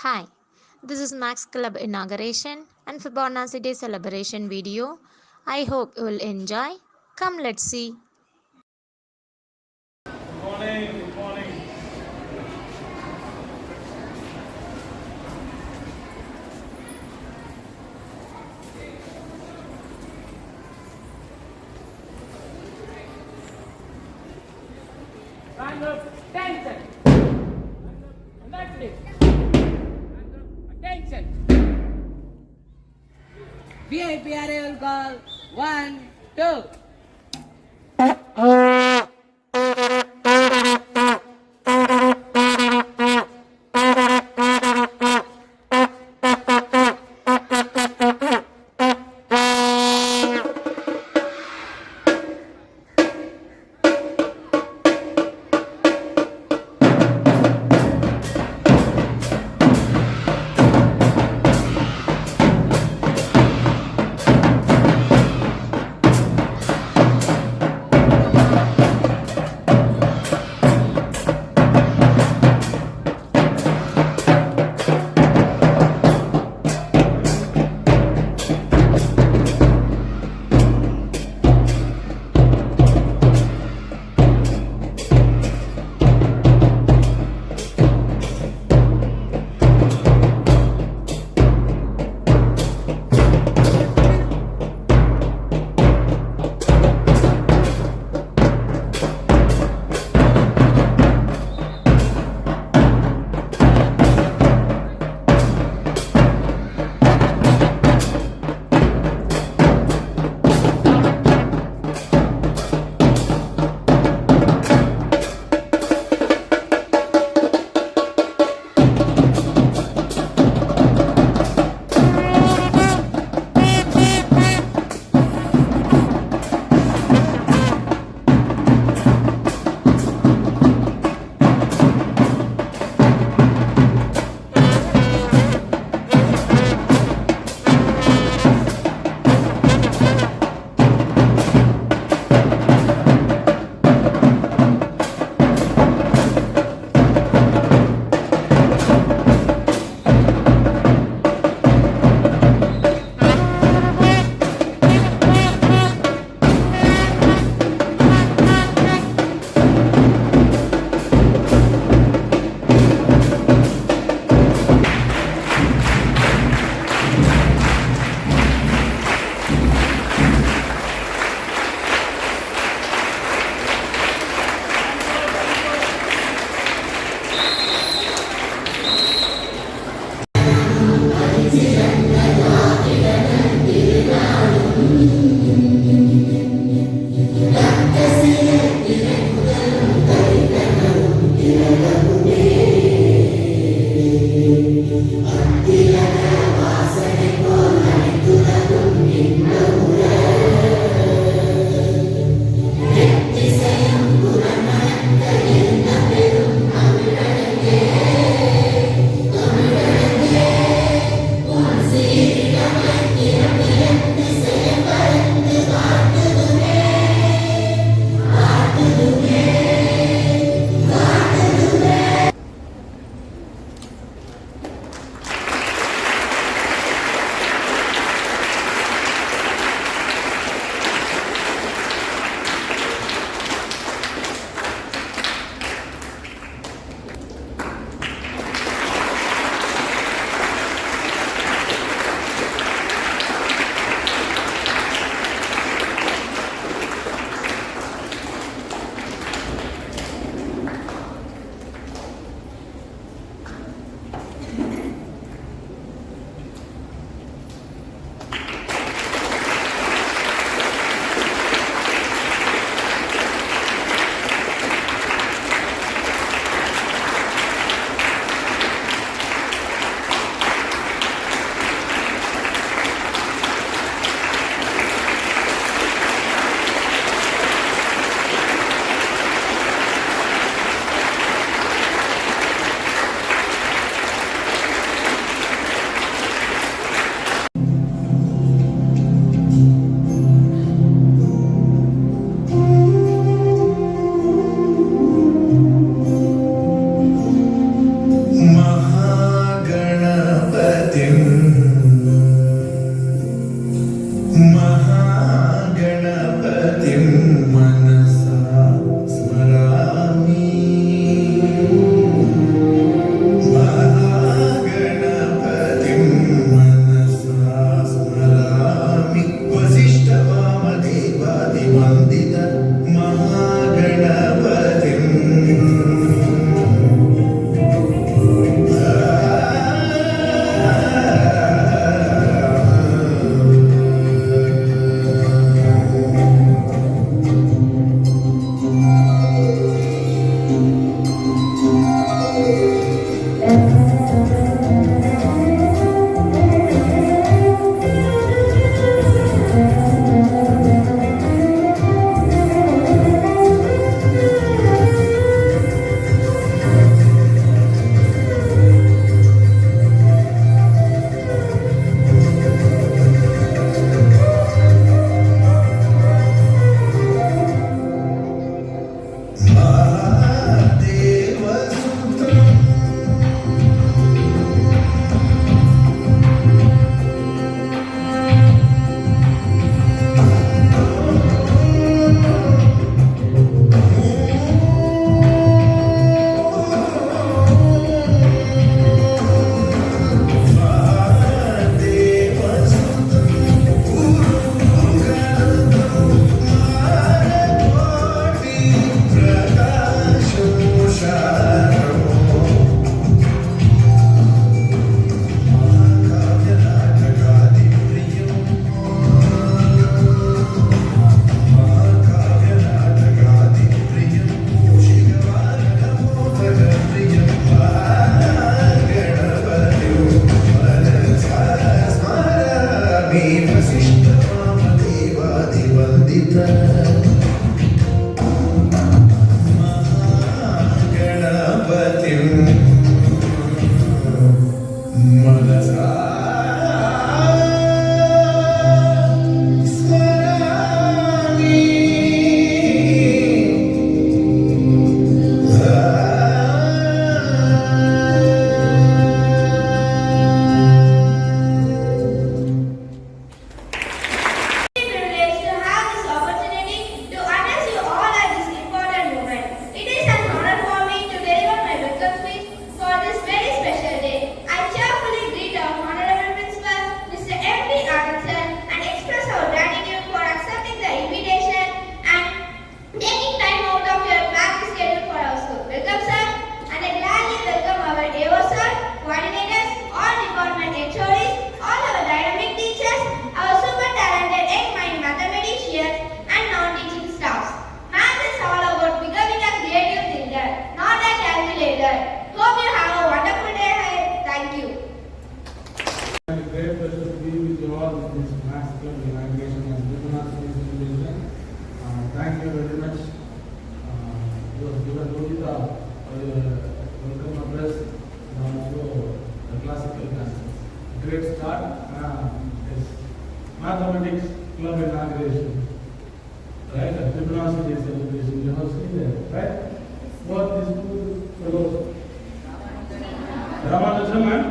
Hi, this is Max Club inauguration and Fibonacci Day celebration video. I hope you will enjoy. Come, let's see. Morning, good morning. Line of attention. Next is attention. VIP arrival call. 1, 2. Privilege to have this opportunity to address you all at this important moment. It is an honor for me to deliver my welcome speech for this very special day. I cheerfully greet our Honorable Principal, Mr. M.D. Arthur, and express our gratitude for accepting the invitation and taking time out of your packed schedule for our school. Welcome, sir, and I gladly welcome our AO sir, coordinators, all department HODs, all our dynamic teachers, our super talented young mind mathematicians, and non-teaching staffs. Math is all about becoming a creative thinker, not a calculator. Hope you have a wonderful day ahead. Thank you. And a great pleasure to be with you all in this Max Club inauguration of Vibhunath Division. Thank you very much. You have given Lolita welcome address and also the classical classes. Great start. Yes. Mathematics Club inauguration. Right? Vibhunath Day celebration. You have seen that, right? What these two fellows? Ramanujam and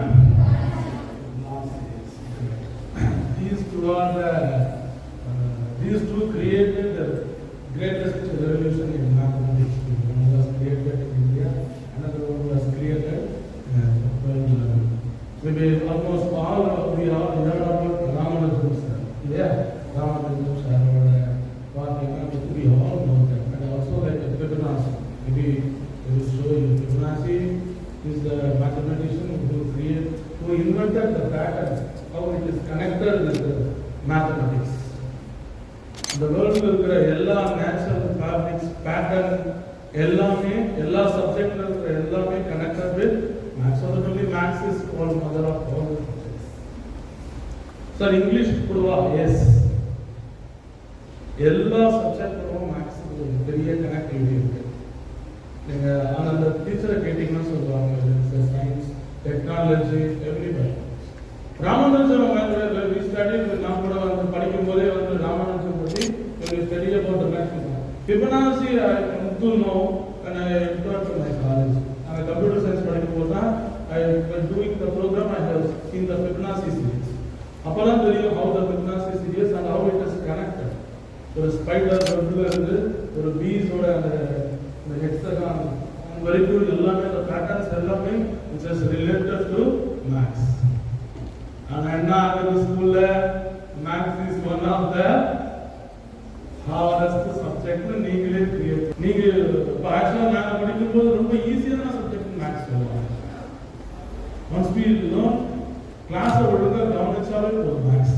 these two created the greatest revolution in mathematics. One was created in India, another one was created maybe almost all we all heard about Ramanujam sir. Yeah, Ramanujam sir, what we all know that. And also like Fibonacci. Maybe we will show you Fibonacci is the mathematician who invented the pattern, how it is connected with the mathematics. The world இருக்கிற எல்லா natural fabrics pattern எல்லாமே எல்லா சப்ஜெக்ட்ல இருக்கிற எல்லாமே connected with maths. So only maths is called mother of all the subjects. Sir, English கொடுவா? Yes. எல்லா சப்ஜெக்ட்டும் maths பெரிய கனெக்டிவிட்டி இருக்கு. நீங்க அந்த டீச்சரை கேட்டீங்கன்னா சொல்லுவாங்க science, technology, everybody. Ramanujam we studied நான் கூட வந்து படிக்கும் போதே வந்து ராமானுஜம் பத்தி we studied about the maths. Fibonacci I come to know when I entered to my college. And computer science படிக்கும் போது தான் I was doing the program I have seen the Fibonacci series. அப்பதான் தெரியும் how the Fibonacci series and how it is connected. ஒரு spider வெப்ல இருந்து ஒரு piece ஓட அந்த ஹெக்ஸாகான் வரைக்கும் எல்லாமே அந்த பேட்டர்ன்ஸ் எல்லாமே which is related to maths. And என்ன ஆகுது ஸ்கூல்ல maths is one of the hardest subject நீங்களே கிரியேட் நீங்க ஆக்சுவலா நான் படிக்கும்போது ரொம்ப ஈஸியான சப்ஜெக்ட் மேத்ஸ் சொல்லுவாங்க. once we learn கிளாஸ் ஒழுங்கா கவனிச்சாலே போதும் மேத்ஸ்.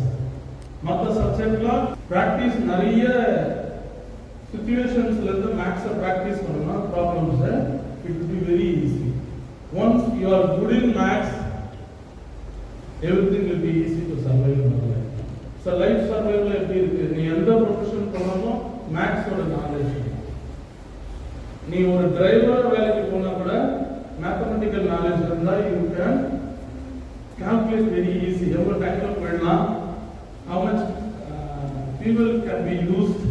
மற்ற சப்ஜெக்ட்ல பிராக்டிஸ் நிறைய சிச்சுவேஷன்ஸ்ல இருந்து மேத்ஸை பிராக்டிஸ் பண்ணா problems it will be very easy. Once you are good in maths, everything will be easy to survive in life. So life survival எப்படி இருக்கு? நீ எந்த ப்ரொஃபஷன் பண்ணாலும் மேத்ஸோட நாலேஜ். நீ ஒரு டிரைவர் வேலைக்கு போனா கூட மேத்தமெட்டிக்கல் நாலேஜ் இருந்தா you can calculate very easy. எவ்வளவு டைம்ல போயிடலாம், how much people can be used.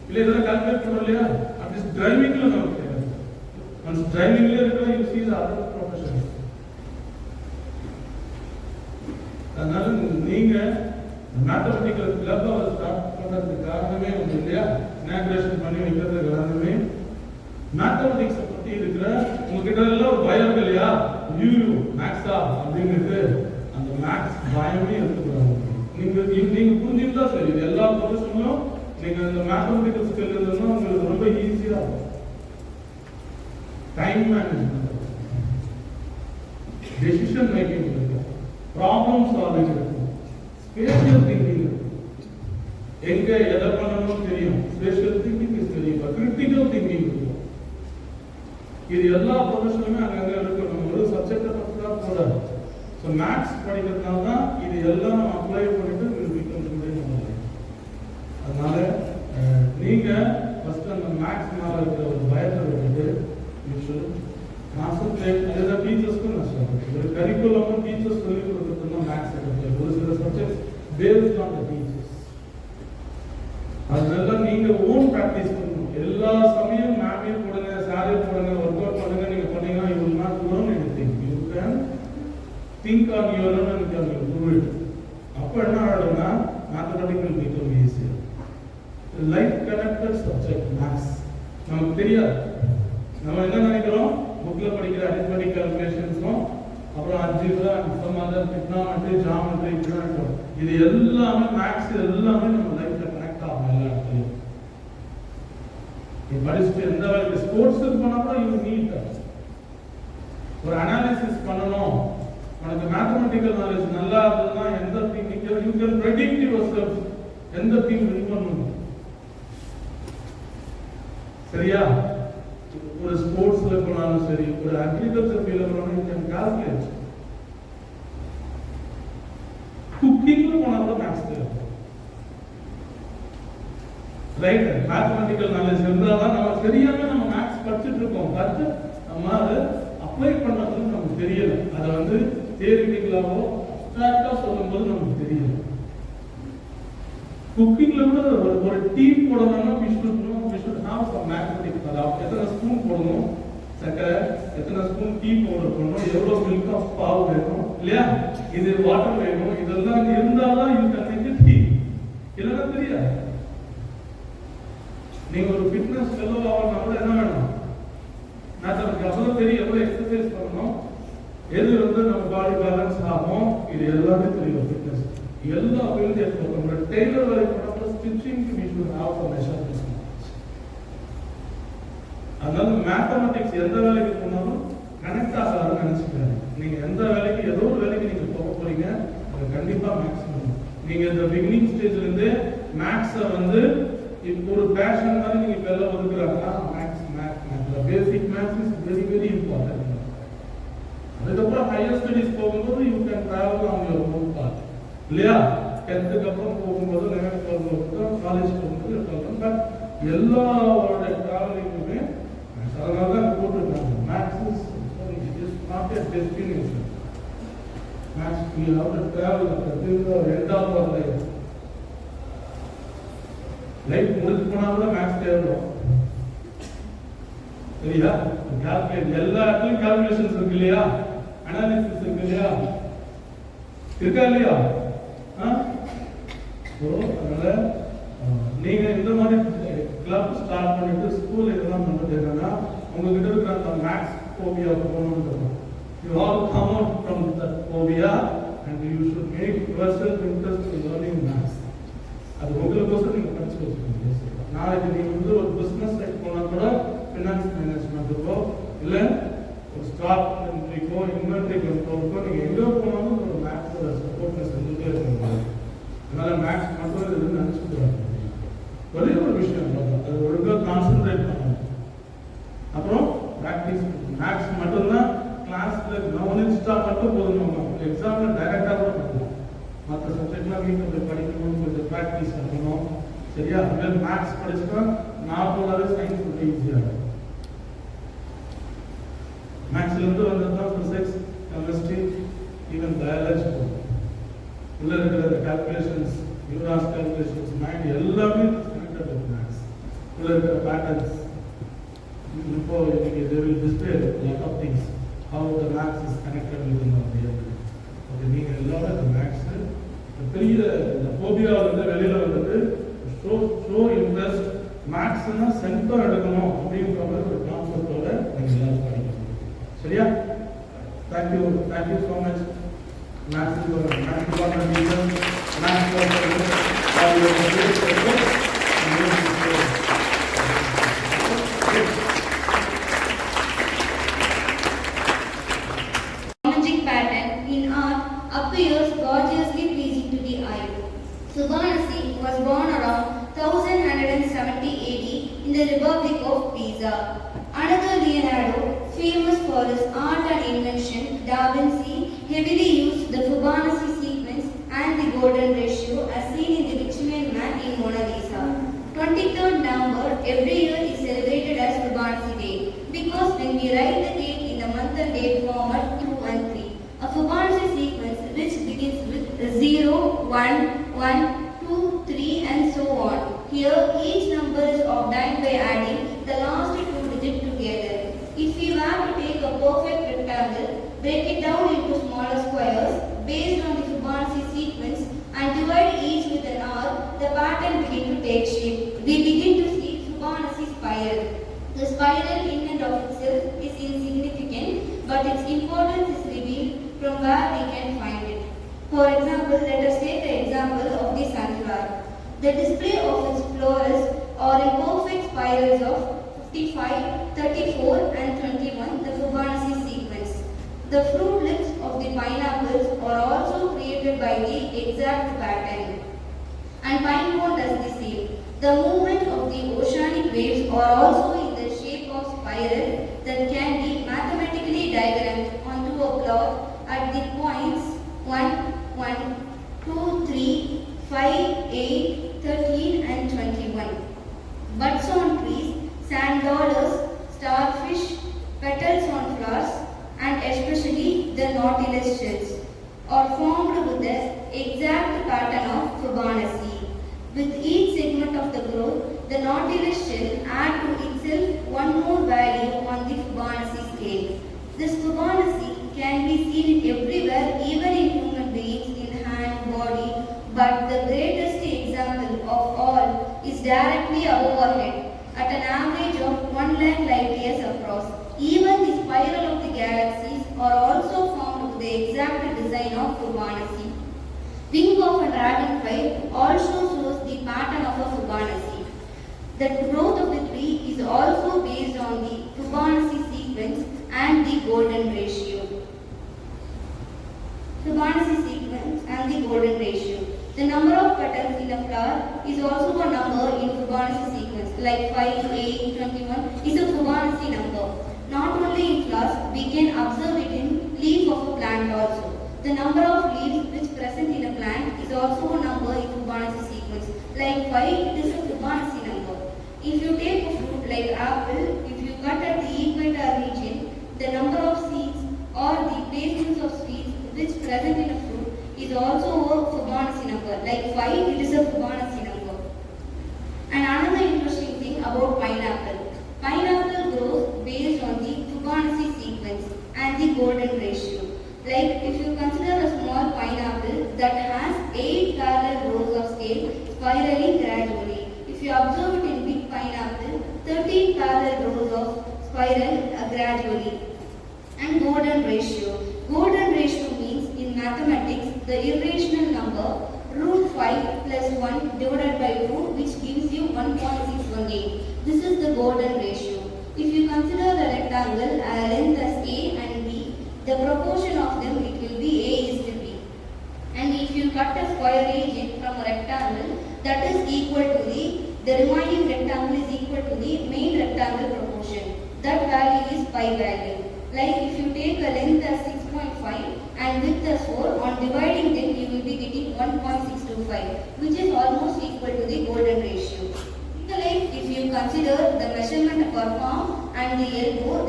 இல்ல இதெல்லாம் கால்குலேட் பண்ணணும் இல்லையா? அட்லீஸ்ட் டிரைவிங்ல நமக்கு தெரியும். ஒன்ஸ் டிரைவிங்ல இருக்கா you see the other professions. அதனால நீங்க மேத்தமெட்டிக்கல் கிளப் ஸ்டார்ட் பண்றதுக்கு காரணமே ஒன்று இல்லையா? இனாகிரேஷன் பண்ணி வைக்கிறதுக்கு காரணமே மேத்தமெட்டிக்ஸ் பத்தி இருக்கிற உங்ககிட்ட எல்லாம் ஒரு பயம் இருக்கு இல்லையா? மேத்ஸா அப்படிங்கிறது அந்த மேத்ஸ் பயமே எடுத்துக்கிறாங்க. நீங்க புரிஞ்சுக்கிட்டா சரி, எல்லா ப்ரொஃபஷனும் நீங்க இந்த மேத்தமெட்டிக்கல் ஸ்கில் இருந்ததுன்னா உங்களுக்கு ரொம்ப ஈஸியா இருக்கும். டைம் மேனேஜ்மெண்ட், டெசிஷன் மேக்கிங் இருக்கும், ப்ராப்ளம் சால்விங் இருக்கும், ஸ்பேஷியல் திங்கிங் இருக்கும். எங்க எதை பண்ணணும்னு தெரியும், ஸ்பேஷியல் திங்கிங் தெரியும், கிரிட்டிக்கல் திங்கிங் இருக்கும். இது எல்லா ப்ரொஃபஷனுமே அங்கங்க இருக்கணும். ஒரு சப்ஜெக்டை பத்தி தான் போடாது. ஸோ மேத்ஸ் படிக்கிறதுனால தான் இது எல்லாம் நம்ம அப்ளை பண்ணிட்டு பிகம் ஸ்டூடெண்ட். அதனால நீங்க ஃபர்ஸ்ட் அந்த மேக்ஸ் மேல இருக்கிற ஒரு பயத்தை விட்டுட்டு யூ ஷுட் கான்சென்ட்ரேட். அதுதான் டீச்சர்ஸ்க்கும் நான் சொல்றேன், ஒரு கரிக்குலமும் டீச்சர்ஸ் சொல்லி கொடுக்கறது மேக்ஸ் இருக்கு. ஒரு சில subjects based on the teachers. அதனால நீங்க ஓன் ப்ராக்டிஸ் பண்ணணும். எல்லா சமயம் மேமே போடுங்க, சாரே போடுங்க, ஒர்க் அவுட் பண்ணுங்க நீங்க பண்ணீங்கன்னா you will not learn anything. You can think on your own and can do it. அப்போ என்ன ஆகுதுன்னா mathematics will become easier. Life connected subject maths நமக்கு தெரியாது. நம்ம என்ன நினைக்கிறோம், புக்ல படிக்கிற அரித்மெட்டிக் கால்குலேஷன்ஸும் அப்புறம் algebra and some other trigonometry geometry இப்படிதான். இது எல்லாமே மேத்ஸ் எல்லாமே நம்ம லைஃப்ல கனெக்ட் ஆகும் எல்லா இடத்துலையும். நீ படிச்சுட்டு எந்த வேலைக்கு ஸ்போர்ட்ஸுக்கு போனா கூட யூ நீட் ஒரு அனாலிசிஸ் பண்ணணும். உனக்கு மேத்தமெட்டிக்கல் நாலேஜ் நல்லா இருந்ததுன்னா எந்த team you can predict yourself எந்த டீம் வின் பண்ணணும். சரியா? ஒரு ஸ்போர்ட்ஸ்ல போனாலும் சரி, ஒரு அக்ரிகல்ச்சர் ஃபீல்ட்ல போனாலும் யூ கேன் கால்குலேட். குக்கிங்ல போனாலும் மேத்ஸ் தேவை. ரைட்? மேத்தமெட்டிக்கல் நாலேஜ் இருந்தாதான் நம்ம தெரியாம நம்ம மேத்ஸ் படிச்சுட்டு இருக்கோம். பட் நம்ம அதை அப்ளை பண்றதுக்கு நமக்கு தெரியல. அதை வந்து தியரிட்டிக்கலாவோ அப்ஸ்ட்ராக்டா சொல்லும்போது நமக்கு தெரியல. குக்கிங்ல கூட ஒரு டீ போடணும்னா we should have some mathematics. அதாவது எத்தனை ஸ்பூன் போடணும் சக்கரை, எத்தனை ஸ்பூன் டீ பவுடர் போடணும், எவ்வளவு மில்க் ஆஃப் பால் வேணும் இல்லையா, இது வாட்டர் வேணும், இதெல்லாம் இருந்தாதான் யூ கேன் மேக் டீ. இல்லைன்னா தெரியாது. நீங்க ஒரு ஃபிட்னஸ் ஃபெலோ ஆகணும்னா கூட என்ன வேணும், மேத்தமெட்டிக்ஸ் அவ்வளவு தெரியும், எவ்வளவு எக்ஸசைஸ் பண்ணணும், எது வந்து நம்ம பாடி பேலன்ஸ் ஆகும், இது எல்லாமே தெரியும். ஃபிட்னஸ் எல்லா ஃபீல்டு எடுத்துக்கோங்க. டெய்லர் வேலை பண்ணப்போ stitching we should have some measurements. அதனால மேத்தமெட்டிக்ஸ் எந்த வேலைக்கு போனாலும் கனெக்ட் ஆகாதுன்னு நினைச்சுக்காரு. நீங்க எந்த வேலைக்கு ஏதோ ஒரு வேலைக்கு நீங்க போக போறீங்க, அது கண்டிப்பா மேத்ஸ் பண்ணணும். நீங்க இந்த பிகினிங் ஸ்டேஜ்ல இருந்து மேத்ஸை வந்து இப்போ ஒரு பேஷன் மாதிரி நீங்க இப்ப எல்லாம் ஒதுக்குறாங்கன்னா basic maths is very very important. அதுக்கப்புறம் ஹையர் ஸ்டடீஸ் போகும்போது you can travel on your own path இல்லையா. 10th அப்புறம் போகும்போது 11th போகும்போது காலேஜ் போகும்போது பட் எல்லாரோட டிராவலிங்குமே அதனால தான் போட்டுருக்காங்க. Maths is not a destination. Maths we have to travel at end of our life. Life முடிஞ்சு போனா கூட மேத்ஸ் தேவைப்படும். சரியா? கால்குலேட் எல்லா இடத்துலயும் கால்குலேஷன்ஸ் இருக்கு இல்லையா, அனாலிசிஸ் இருக்கு இல்லையா, இருக்கா இல்லையா? அதனால நீங்க இந்த மாதிரி கிளப் ஸ்டார்ட் பண்ணிட்டு ஸ்கூல் இதெல்லாம் பண்ணிட்டு என்னன்னா உங்ககிட்ட இருக்கிற அந்த மேத்ஸ் ஃபோபியா போகணும்னு you all come out from that phobia and you should make yourself interest in learning maths. அது உங்களுக்கோசரம் நீங்க படிச்சு வச்சுக்கோங்க. நாளைக்கு நீங்க வந்து ஒரு பிசினஸ் சைட் போனா கூட ஃபினான்ஸ் மேனேஜ்மெண்ட்டுக்கோ இல்லை ஒரு ஸ்டாக் என்ட்ரிக்கோ இன்வென்ட்ரி கண்ட்ரோலுக்கோ நீங்க எங்கே போனாலும் ஒரு மேத்ஸோட சப்போர்ட் செஞ்சுட்டே இருக்கீங்க. அதனால மேத்ஸ் மட்டும் இதுன்னு நினைச்சுக்கிறாங்க. ஒரே ஒரு விஷயம் அது ஒழுங்காக கான்சென்ட்ரேட் பண்ணணும். அப்புறம் ப்ராக்டிஸ். மேத்ஸ் மட்டும்தான் கிளாஸ்ல கவனிச்சுட்டா மட்டும் போதும். நம்ம எக்ஸாம்ல டைரக்டாக கூட பண்ணலாம். மற்ற சப்ஜெக்ட்லாம் வீட்டில் போய் படிக்கணும், கொஞ்சம் ப்ராக்டிஸ் பண்ணணும். சரியா? அதுமாதிரி மேத்ஸ் படிச்சுட்டா நார்மலாகவே சயின்ஸ் ரொம்ப ஈஸியாக இருக்கும். மேத்ஸ்லேருந்து வந்தது தான் ஃபிசிக்ஸ், கெமிஸ்ட்ரி, ஈவன் பயாலஜி போகும். உள்ள இருக்கிற கால்குலேஷன்ஸ், நியூராஸ் கால்குலேஷன்ஸ், மைண்ட் எல்லாமே கனெக்டட் வித் மேத்ஸ். உள்ள இருக்கிற பேட்டர்ன்ஸ் இப்போ இன்னைக்கு they will display lot of things how the maths is connected with the brain. Okay, நீங்க எல்லாரும் இந்த மேத்ஸ் பெரிய இந்த ஃபோபியால இருந்து வெளியில வந்துட்டு ஷோ இன்ட்ரெஸ்ட் மேத்ஸ்னா சென்டர் எடுக்கணும் அப்படிங்கிற மாதிரி ஒரு கான்செப்டோட நீங்க எல்லாரும் படிக்கணும். சரியா? Thank you so much. Maths department teacher, maths pattern in art appears gorgeously pleasing to the eye. Subanasi was born around 1170 AD in the Republic of Pisa. Another Leonardo, famous for his art and invention, Da Vinci, heavily used the Fibonacci sequence and the golden ratio as seen in the Victorian man in Mona Lisa. 23rd November every year is celebrated as Fibonacci Day because when we write the date in the month and date format 2 and 3, a Fibonacci sequence which begins with 0, 1, 1, 2, 3 and so on. Here each number is obtained by adding the last two digits together. If we were to take a perfect rectangle, break it down into smaller squares based on the Fibonacci sequence and divide each with an R, the pattern begins to take shape. We begin to see Fibonacci spiral. The spiral in and of itself is insignificant, but its importance is revealed from where we can find it. For example, let us take the example of the sunflower. The display of its flowers are in perfect spirals of 55, 34 and 21, the Fibonacci sequence. The fruit lips of the pineapples are also created by the exact pattern. And pine cone does the same. The movement of the oceanic waves are also in the shape of spiral that can be mathematically diagrammed onto a plot at the points 1, 1, 2, 3, 5, 8, 13 and 21. Buds on trees, sand dollars, starfish, petals on flowers and especially the nautilus shells are formed with the exact pattern of Fibonacci. With each segment of the growth, the nautilus shell adds to itself one more value on the Fibonacci scale. This Fibonacci can be seen everywhere, even in human beings, in hand, body, but the greatest example of all is directly above our head, at an average of 1 lakh light years across. Even the spiral of the galaxies are also formed with the exact design of Fibonacci. Wing of a dragonfly also shows the pattern of a Fibonacci. The growth of the tree is also based on the Fibonacci sequence and the golden ratio. Fibonacci sequence and the golden ratio. The number of petals in a flower is also a number in Fibonacci sequence, like 5, 8, 21 is a Fibonacci number. Not only in flowers, we can observe it in leaf of a plant also. The number of leaves which present in a plant is also a number in Fibonacci sequence. Like 5, it is a Fibonacci number. If you take a fruit like apple, if you cut at the equator region, the number of seeds or the placements of seeds which present in a fruit is also a Fibonacci number. Like 5, it is a Fibonacci number. And another interesting thing about pineapple. Pineapple grows based on the Fibonacci sequence and the golden ratio. Like if you consider a small pineapple that has 8 parallel rows of scale spiraling gradually. If you observe it in big pineapple, 13 parallel rows of spiral gradually. And golden ratio. Golden ratio means in mathematics the irrational number root 5 plus 1 divided by 2, which gives you 1.618. This is the golden ratio. If you consider a rectangle length as A and B, the proportion of them it will be A is to B. And if you cut a square region from a rectangle, that is equal to the remaining rectangle is equal to the main rectangle proportion. That value is pi value. Like if you take a length as 6.5 and width as 4, on dividing them you will be getting 1.625, which is almost equal to the golden ratio. Like if you consider the measurement of our palm and the elbow,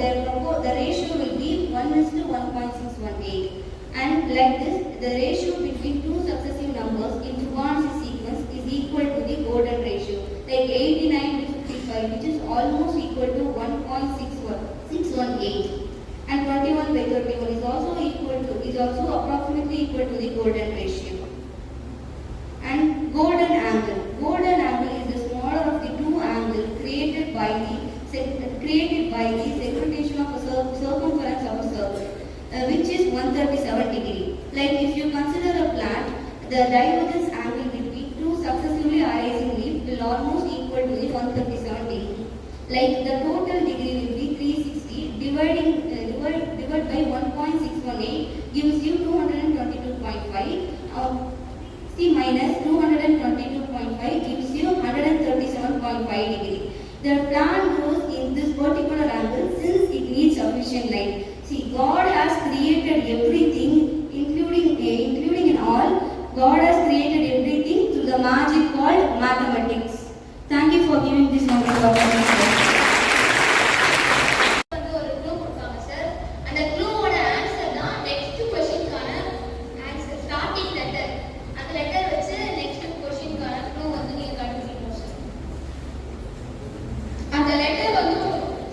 the ratio will be 1:1.618. And like this, the ratio between two successive numbers in Fibonacci sequence is equal to the golden ratio. Like 89:55, which is almost equal to 1.618. And 21/31 is also approximately equal to the golden ratio. And golden angle. Golden angle is the smaller of the two angles created by the segmentation of a circumference of a circle, which is 137 degree. Like if you consider a plant, the divergence angle between two successively arising leaves will almost equal to the 137 degree. Like the total degree will be 360 divided by 1.618 gives you 222.5. C minus 222.5 gives you 137.5 degree. The plant grows in this particular angle since it needs sufficient light. See, God has created everything, including in all. God has created everything through the magic called mathematics. Thank you. for giving this wonderful opportunity. வந்து ஒரு clue கொடுத்தாங்க sir. அந்த க்ளூவோட answer தான் next क्वेश्चनக்கான answer. Starting letter. அந்த letter வச்சு next क्वेश्चनக்கான clue வந்து நீங்க கண்டுபிடிக்கணும் சார். அந்த லெட்டர் வந்து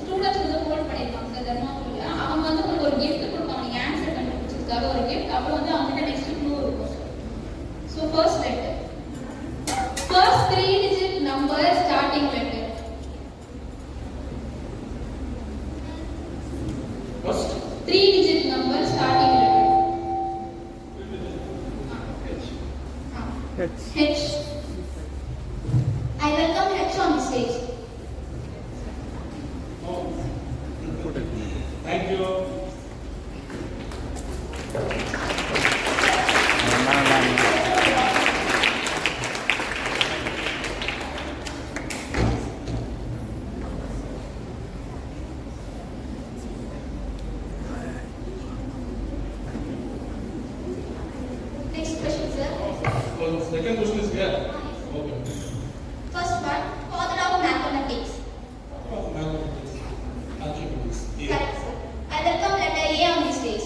ஸ்டூடண்ட்ஸ் வந்து ஹோல்ட் பண்ணிருப்பாங்க சார் தர்மாபுரியில. அவங்க வந்து உங்களுக்கு ஒரு gift கொடுப்பாங்க. நீங்க ஆன்சர் கண்டுபிடிச்சதுக்காக ஒரு gift. அப்புறம் வந்து அவங்க நெக்ஸ்ட் க்ளூ இருக்கும் sir. So first letter. First 3-digit number starting letter. First, 3-digit number starting letter. H. I welcome H on the stage. thank you. Next question, sir. So, second question is here. Okay. First one, father of mathematics. Mathematics. Algebra. Correct, sir. I welcome letter A on the stage.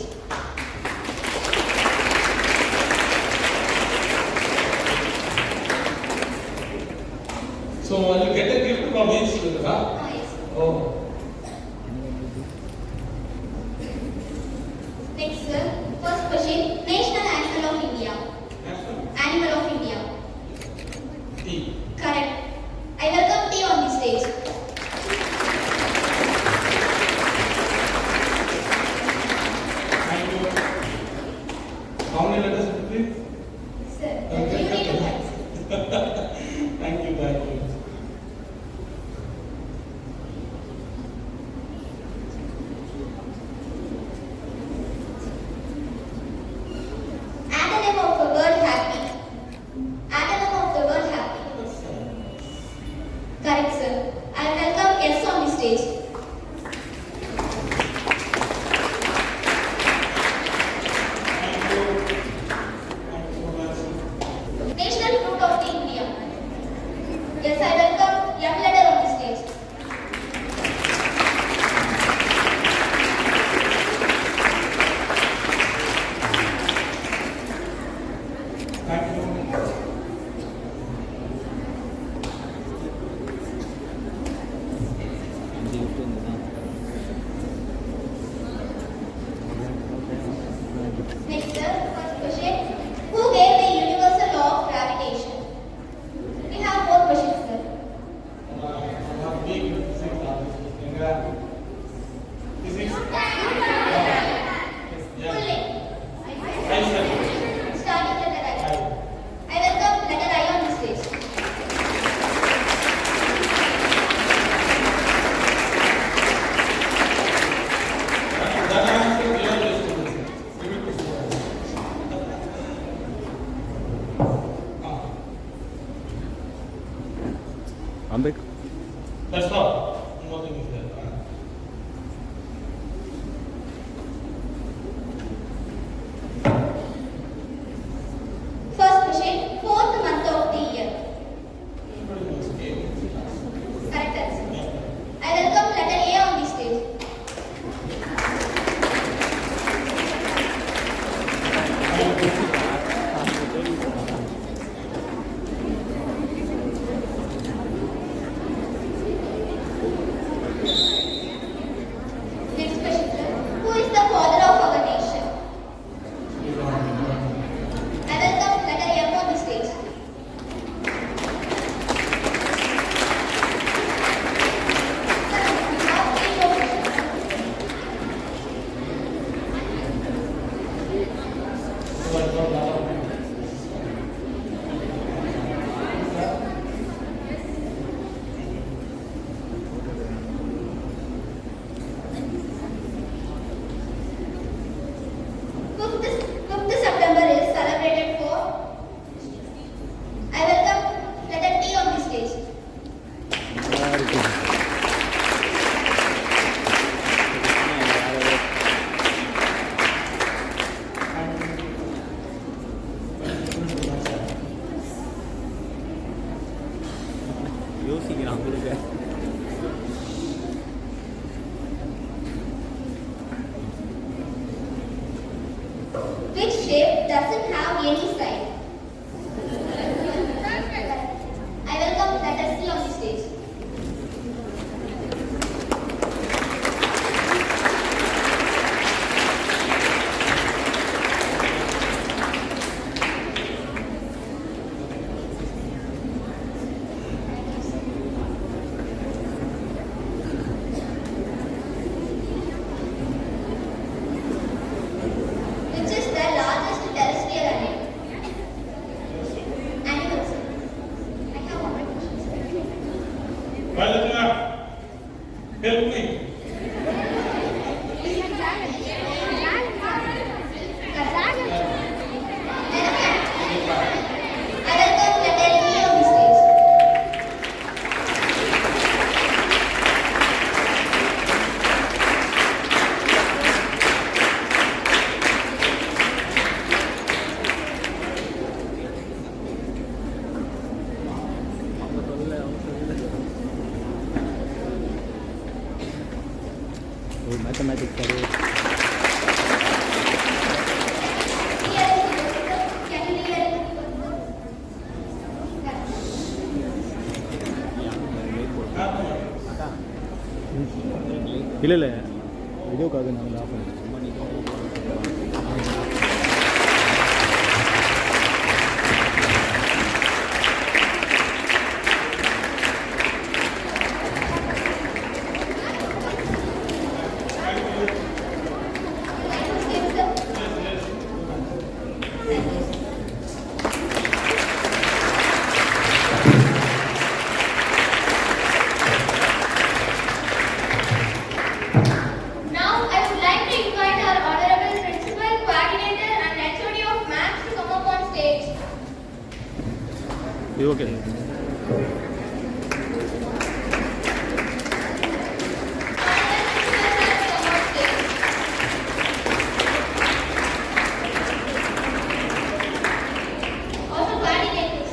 So, will you get a gift from each student, huh? Yes. Oh. Next, sir. First question, national animal of India. National. Animal of India. T. Correct. I welcome T on the stage. Thank you. How many letters did you please? Sir, Okay. you need to answer. Thank you, thank you. Antonym of the word happy. Antonym of the word happy. Correct, sir. I welcome S on the stage. Thank you. Thank you so much. National fruit of the India. Yes, I welcome M letter on the stage. Thank you. Next, sir. First question. Who gave the universal law of gravitation? We have four questions, sir. Physics. Full name. Einstein. Starting letter I. I welcome letter I on the stage. That answer we are just to listen. Give it to students. Ambek. That's all. Nothing is there. First question. Fourth month of the year. Everybody knows. Correct answer. I welcome letter A on the stage. Next question, sir. Who is the father of our nation? I welcome letter M on the stage. Sir, we have three more questions. Fifth September is celebrated for. I welcome letter T on the stage. it doesn't have any side. I welcome Natasli on the stage. Which is the largest terrestrial animals? I have one more question. Balaka, help me. I welcome Natalie on the stage. ஒரு mathematics Here is the question. Can you read it? இல்லை இல்லை வீடியோக்காக நாங்கள் of பண்ணி Now I would like to invite our honorable principal, coordinator and HOD of Maths to come up on stage. இது okay Also coordinators.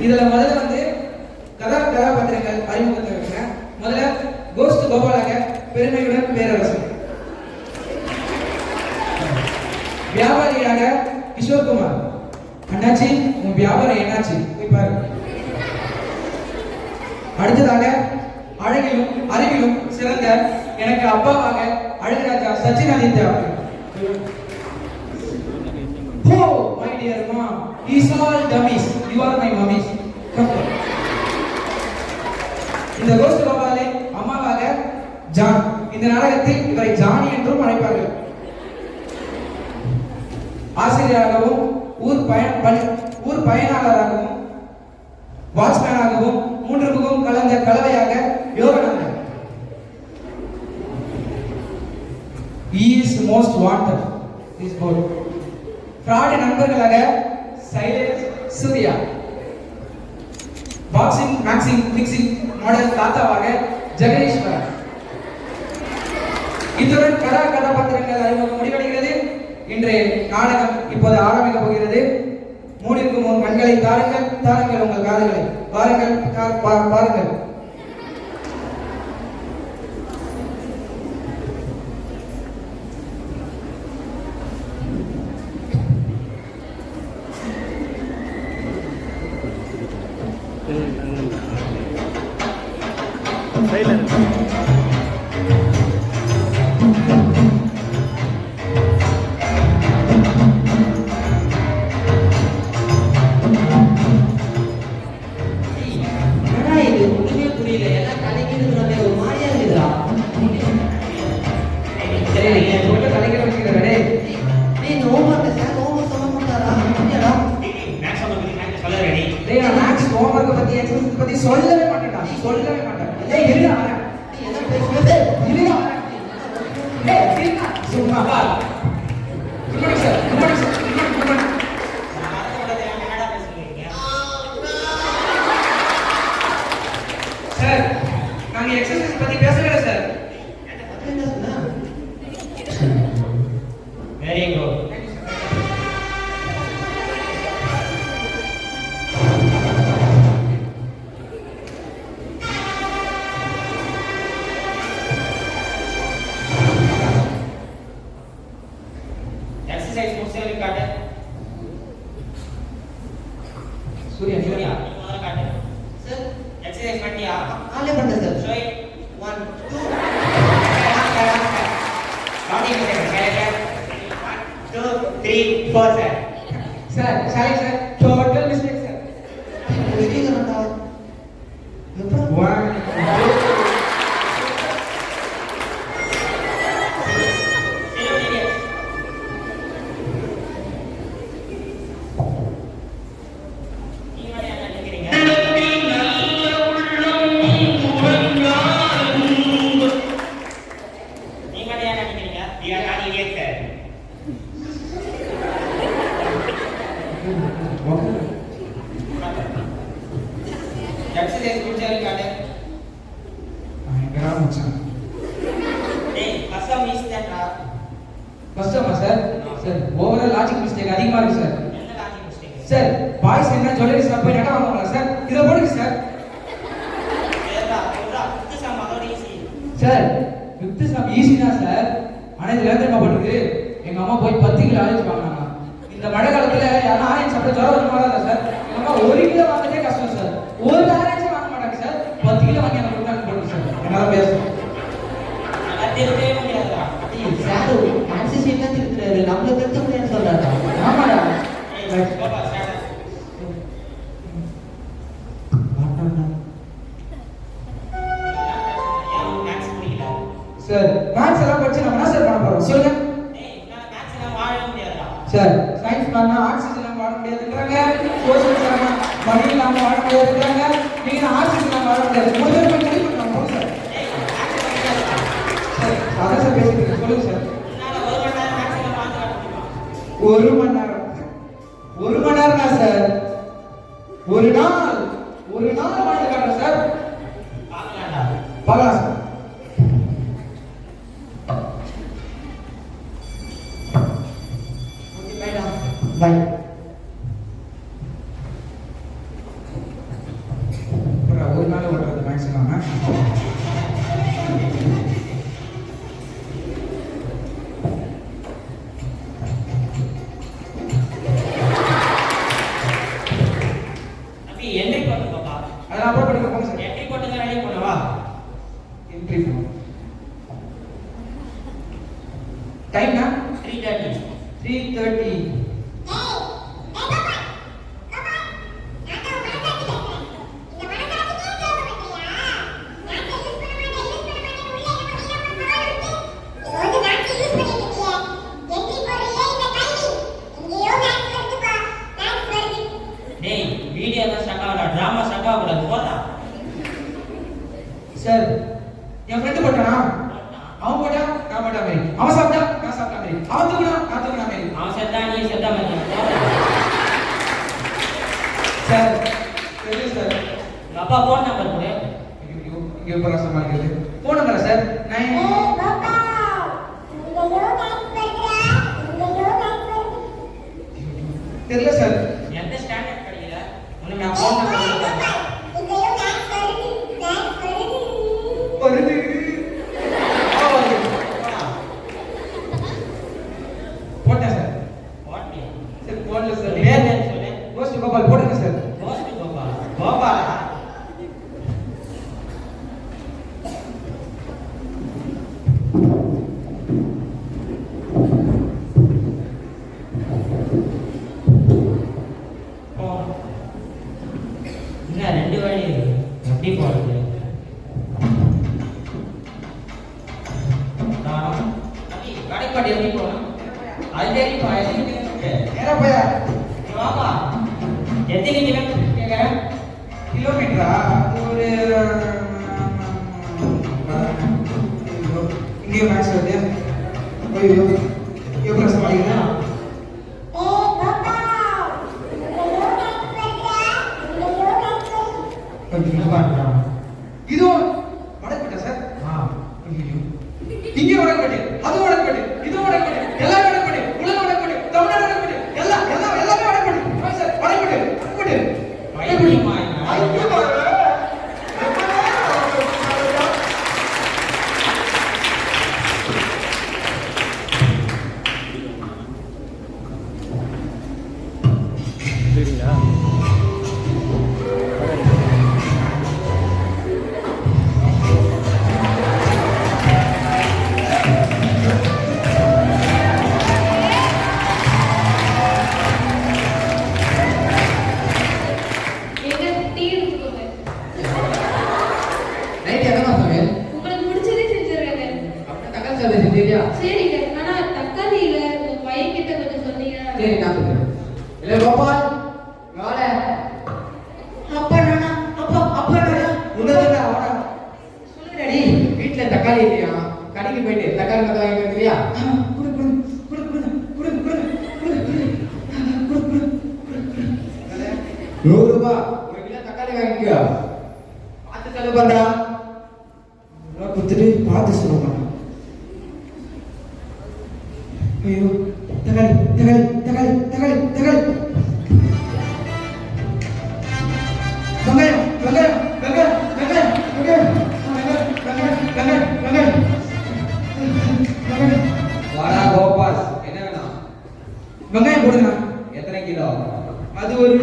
இதுல முதல்ல வந்து கதாபாத்திரங்கள் அறிமுகத்தை வைக்கிறேன். முதல்ல கோஸ்ட் கோபாலக பெருமையுடன் பேரரசன், வியாபாரியாக கிஷோர்குமார். அண்ணாச்சி உன் வியாபாரம் என்னாச்சு போய் பாரு. அடுத்ததாக அழகிலும் அறிவிலும் சிறந்த எனக்கு அப்பாவாக Azhaguraja Sachin Aditya. Oh my dear mom, these all dummies, you are my mummies. இந்த கோஸ்ட் கோபாலே அம்மாவாக ஜான். இந்த நாடகத்தில் இவரை ஜானி என்றும் அழைப்பார்கள். ஆசிரியராகவும் ஊர் பயனாளராகவும் வாட்ச்மேனாகவும் மூன்றுக்கும் கலந்த கலவையாக Yoganandhan. He is most wanted. This board. fraud நண்பர்களாக Shailesh Surya. Boxing maxing mixing model தாத்தாவாக ஜெகதீஸ்வர். இத்துடன் கதாபாத்திரங்கள் அறிமுகம் முடிவடைகிறது. இன்றைய நாடகம் இப்போது ஆரம்பிக்க போகிறது. மூடிற்கும் உன் கண்களை தாருங்கள் உங்கள் காதுகளை பாருங்கள். சொல்லவே மாட்டேன். சும்மா சார், நாங்க எக்ஸசைஸ் பத்தி பேசவே சார். Very good. எக்ஸசைஸ் முடிச்சவங்க காட்டு. சூர்யா முதல்ல காட்டு. சார் எக்ஸசைஸ் பண்ணியா? ஆலே பண்ண சார். Show it. 1 2 கவுண்டிங் பண்ணுங்க. 1 2 3 4 sir. Sorry sir, total mistake sir. வெடிங்கறடா. எப்போ 1 எக்ஸசைஸ் முடிச்சவங்க காட்டு. பயங்கரமா மச்சான். டேய் கசம் மிஸ்டேக்டா. கஷ்டமா sir? Sir overall logic mistake அதிகமா இருக்கு சார். என்ன லாஜிக் மிஸ்டேக்? சார் பாய்ஸ் என்ன ஜுவல்லரி ஷாப் போய் நகை வாங்குவாங்க சார். இத போடுங்க சார். ஏடா இது சமாதோட easy. Sir fifth sum easy தான் சார். ஆனா இதுல இருந்து என்ன பண்ணுது? எங்க அம்மா போய் 10 கிலோ ஆரஞ்சு வாங்குனாங்க. இந்த மழை காலத்துல யாரும் ஆரஞ்சு சாப்பிட ஜுரம் வர மாட்டாங்க சார். எங்க அம்மா 1 கிலோ வாங்குறதே கஷ்டம் சார். ஒரு ஆரஞ்சு வாங்க மாட்டாங்க சார். 10 கிலோ வாங்கி எனக்கு கொடுத்தாங்க போடுங்க சார். என்னால பேசணும். நல்லா தெரிஞ்சவே முடியாதுடா. சார் ஆன்சர் ஷீட்ல திருத்துறாரு. நம்மள திருத்த முடியாதுன்னு சொல்றாரு. ஆமாடா. ஏய் பாப்பா ஸ்டார்ட். மேக்ஸ் புரியல. சார் மேத்ஸ் எல்லாம் படிச்சு நம்ம என்ன சார் பண்ண போறோம் சொல்லுங்க. டேய் நான் மேக்ஸ் எல்லாம் வாழவே முடியாதுடா. சார் சயின்ஸ் பண்ணா ஆக்சிஜன் வாழ முடியாதுங்கறாங்க. சோசியல் பண்ணா மணி இல்லாம வாழ முடியாதுங்கறாங்க. நீங்க ஆக்சிஜன் வாழ முடியாது. முதல்ல போய் பண்ணலாம் போங்க சார். டேய் மேக்ஸ் படிக்காதடா. சார் அத சார் பேசிட்டு சொல்லுங்க சார். என்னால 1 மணி நேரம் மேக்ஸ் எல்லாம் பார்த்து காட்ட முடியுமா? 1 மணி நேரம். 1 மணி நேரமா சார்? ஒரு நாள் வாழ்ந்து காட்டுறேன் சார். பார்க்கலாம்டா. பார்க்கலாம் சார். பை. டைம்னா 3:30. 3:30. டேய் வீடியோ தான் ஸ்டக் ஆகல, டிராமா ஸ்டக் ஆகக்கூடாது போடா. சார் என் ஃப்ரெண்டு போட்டானா அவன் போட்டா நான் போட்டா மாதிரி, அவன் சாப்பிட்டா நான் சாப்பிட்டா மாதிரி, அவன் தூக்குனா நான் தூக்குனா மாதிரி. அவன் செத்தா நீ செத்தா மாதிரி போடா. சார் தெரியும் சார். உங்க அப்பா ஃபோன் நம்பர் கொடு. ஐயோ இங்கே போகிற சமாளிக்கிறது. ஃபோன் நம்பரா சார்? 9 தெரியல சார். எந்த ஸ்டாண்டர்ட் படிக்கல உனக்கு நான் ஃபோன் நம்பர் கொடுத்தேன். வருது. போட்டேன் சார். போட்டியா? சார் போடல சார். பேர் என்ன சொல்லு? கோஸ்ட் கோபால் போட்டுங்க சார். கோஸ்ட் கோபால். கோபாலா? என்ன ரெண்டு வழி இருக்கு. எப்படி போறது? அடி கடைப்பாடி எப்படி போகணும்? அது தெரியுமா? எத்தனை கிலோமீட்டர்? நேரா போயா வாப்பா. எத்தனை கிலோமீட்டர் கேட்குறேன்? கிலோமீட்டரா? அது ஒரு இங்கே மேக்ஸ் வருது. ஐயோ எப்படி சமாளிக்கிறேன்? என்ன பண்ணுறான்? இதுவும் வடக்கோட்டை சார். ஐயோ இங்கே வடக்கோட்டை, அது வடக்கோட்டை, இது வடக்கோட்டை, எல்லாம் வடக்கோட்டை, உலக வடக்கோட்டை, தமிழ்நாடு வடக்கோட்டை, எல்லாமே வடக்கோட்டை. ஆ சார் வடக்கோட்டை, வடக்கோட்டை. பயப்படியுமா? ஐயோ சரிங்களா? நைட் எங்க சமையல்? உங்களுக்கு பிடிச்சதே செஞ்சிருக்கேன். அப்படியே தக்காளி சாதம் செஞ்சியா? சரிங்க, ஆனா தக்காளி இல்ல, உங்க பையன் கிட்ட கொஞ்சம் சொன்னீங்கன்னா. சரி நான் சொல்றேன். இல்ல கோபால் வாடா. அப்பா நானா? அப்பா நானா? உன்னதா வாடா. சொல்லுடா டேய், வீட்ல தக்காளி இல்லையா? கடைக்கு போயிட்டு தக்காளி மொத்தம் வாங்கி வந்துறியா? குடு குடு குடு குடு குடு குடு குடு குடு 100 ரூபாய் ஒரு கிலோ தக்காளி வாங்கிக்கோ. பார்த்து செலவு பண்றா. நான் குத்துட்டு பார்த்து செலவு பண்றேன். ஐயோ தக்காளி தக்காளி தக்காளி தக்காளி தக்காளி வெங்காயம் வெங்காயம் வெங்காயம் வெங்காயம் வெங்காயம் வெங்காயம் வெங்காயம் வெங்காயம் வெங்காயம். வாடா கோபால், என்ன வேணும்? வெங்காயம் போடுங்க. எத்தனை கிலோ? அது ஒரு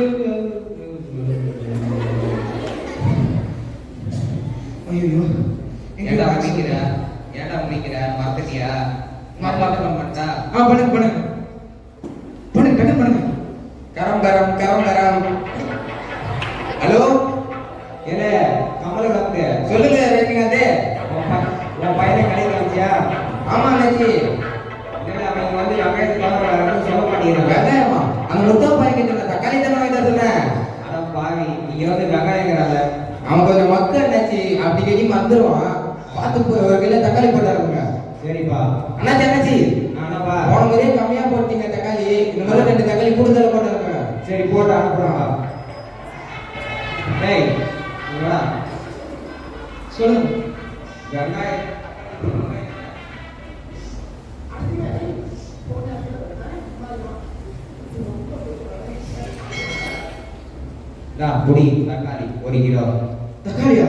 ஐயோ ஏன்டா முடிக்கிற? ஏன்டா முடிக்கிற? மறந்துட்டியா? மாட்டா பண்ணுங்க பண்ணுங்க பண்ணுங்க டக்கு பண்ணுங்க. கரம் கரம் கரம் கரம். ஹலோ என்ன கமல கம்பு சொல்லுங்க ரேமிகாந்தே. உன் பையனை கடையில் வச்சியா? ஆமா அண்ணாச்சி. இல்லை அவங்க வந்து வெங்காயத்துக்காக சொல்ல மாட்டேங்கிறாங்க. வெங்காயமா? அந்த முத்தம் பாய்க்க சொன்ன தக்காளி தானே வாங்கி தர சொன்னேன். அட பாவி, நீங்க வந்து வெங்காயங்கிறால. அவன் கொஞ்சம் மக்கள் அண்ணாச்சி, அப்படி கட்டி மறந்துடுவான். பார்த்து ஒரு கிலோ தக்காளி போட்டாருங்க. சரிப்பா. அண்ணாச்சி அண்ணாச்சி நானப்பா. போன முறையே கம்மியா போட்டீங்க தக்காளி, இந்த மாதிரி 2 தக்காளி கூடுதல் போட்டாருங்க. சரி போட்டு அனுப்புறோம். டேய் இங்கடா. சொல்லுங்க. வெங்காயம் புடி தக்காளி 1 கிலோ. தக்காளியா?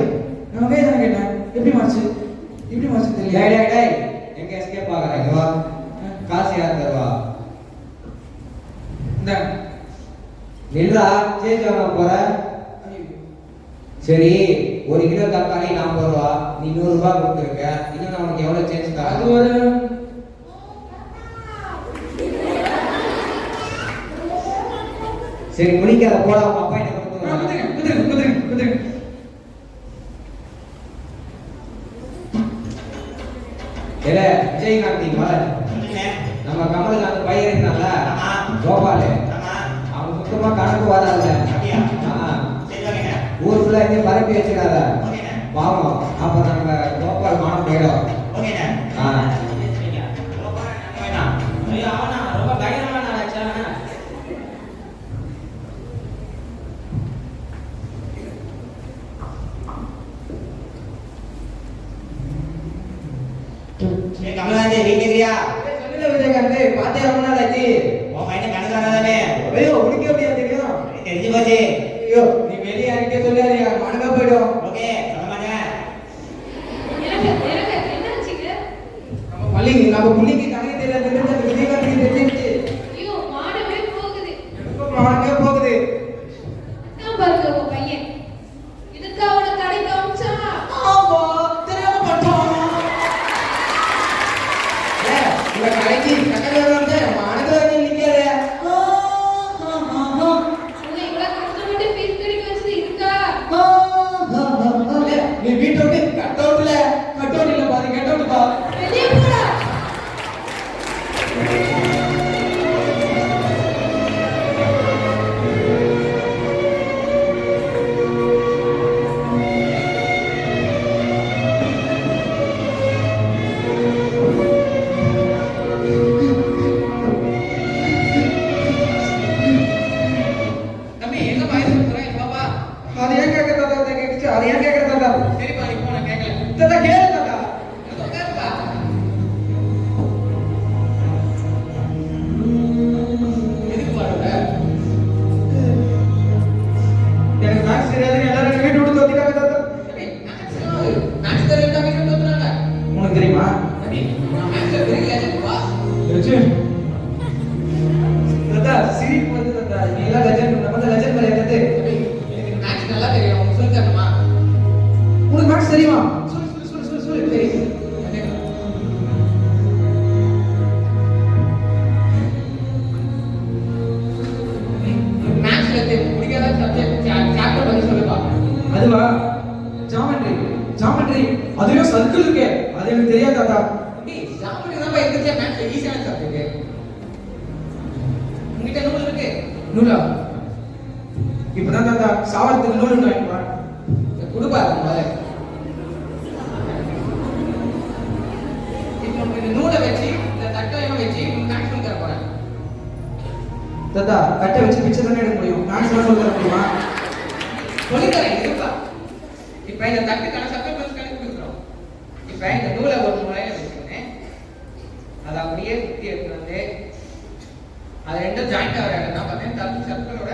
நான் வெங்காயம் தானே கேட்டேன். எப்படி மாறிச்சு தெரியல. டேய் டேய் டேய், எங்க எஸ்கேப் ஆகுற? இங்க வா. காசு யார் தருவா? இந்த நில்றா, சேஞ்ச் ஆக போற. சரி 1 கிலோ தக்காளி 40 ரூபா, நீ 100 ரூபாய் கொடுத்துருக்க. இன்னும் நான் உனக்கு எவ்வளவு சேஞ்ச் அது தரேன்? ஒரு சரி முடிக்காத போடா உங்க அப்பா என்ன கொண்டு வராங்க. குதிரை ஏல விஜயகாந்தி பாரு நம்ம கமலகாந்த் பையன் இருந்தான்ல கோபாலு அவன் சுத்தமா கணக்கு வராதுல ஊர் ஃபுல்லா இங்கே பரப்பி வச்சுக்காத பாவம் அப்ப நம்ம கோபால் மானம் போயிடும் ரொம்ப பயங்கரமான ஆச்சா. கமலாந்தி வீட்டுக்கிறியா? சொல்லுங்க விஜயகாந்த், பார்த்தே ரொம்ப நாள் ஆச்சு. உன் பையன் கணக்கான தானே? ஐயோ உனக்கு எப்படியா தெரியும்? தெரிஞ்சு போச்சு. ஐயோ நீ வெளியே யாருக்கே சொல்லாதீங்க, மனதா போயிடும். ஓகே சொல்ல மாட்டேன். நம்ம புள்ளிக்கு கணக்கு தெரியாது, விஜயகாந்த் தெரிஞ்சிருச்சு. ஐயோ மாடவே போகுது. எனக்கும் மானமே போகுது. அதான் பாருங்க உங்க பையன். இதுக்கு அவனை கடை காமிச்சா ஆமா தெரியாம பட்டோம். இவ கடைக்கு கட்டல வந்து மானதே நிக்காதே. உன்னை இவ்வளவு கஷ்டப்பட்டு ஃபீஸ் கட்டி வச்சது இருக்கா? நீ வீட்டை விட்டு கட் அவுட்ல பாரு, கட் அவுட் பா. வெளியே போடா. தம்பி எங்க பாய்ஸ் போறேன் பாப்பா. அது ஏன் கேக்குறதா கேக்குச்சு, அது ஏன் கேக்குறதா? சரிப்பா நீ போன கேக்கல. தடா கேளுடா. உட்காருப்பா. எதுக்கு பாருங்க? எனக்கு மேக்ஸ் தெரியாது, எல்லாரும் வீட்டு விட்டு தோத்திட்டாங்க தாத்தா. மேக்ஸ் தெரியாம வீட்டு விட்டு தோத்துறாங்க. உனக்கு தெரியுமா? தம்பி நான் மேக்ஸ்ல பெரிய லெஜண்ட் பா. லெஜண்ட். தாத்தா சிரிப்பு வந்து தாத்தா, நீ எல்லாம் லெஜண்ட், நம்ம தான் லெஜண்ட் மாதிரி என்னது? எனக்கு மேக்ஸ் நல்லா தெரியும், உங்களுக்கு சொல்லி தரணுமா? உனக்கு மேக்ஸ் தெரியுமா? சொல்லு தெரியும். மேக்ஸ்ல பிடிக்காத சப்ஜெக்ட் சாப்டர் பத்தி சொல்லுப்பா. அதுவா ஜாமெட்ரி அதுலயும் சர்க்கிள் இருக்கே, அது எனக்கு தெரியாது தாத்தா. ஜாமெட்ரி தான் பா இருக்கிறதே மேக்ஸ்ல ஈஸியான சப்ஜெக்ட். உங்ககிட்ட நூல் இருக்கு? நூலா? இப்பதான் தாத்தா சாவரத்துக்கு நூல் வாங்கிட்டு வா. குடுப்பா முதல்ல. இப்போ இந்த நூலை வச்சு இந்த தட்டையும் வச்சு மேக்ஸ் பண்ணி தர போறேன். தாத்தா தட்டை வச்சு பிச்சை தானே எடுக்க முடியும், மேக்ஸ் தான் சொல்லி தர முடியுமா? சொல்லி தரேன் இருப்பா. இப்போ இந்த தட்டுக்கான சர்க்கிள் கணக்கு கொடுக்குறோம். இப்போ இந்த நூலை ஒரு முறையில வச்சுக்கிறேன், அதை அப்படியே சுற்றி எடுத்து வந்து அது ரெண்டும் ஜாயிண்ட் ஆகிற இடம் தான் பார்த்தேன். சர்க்கிளோட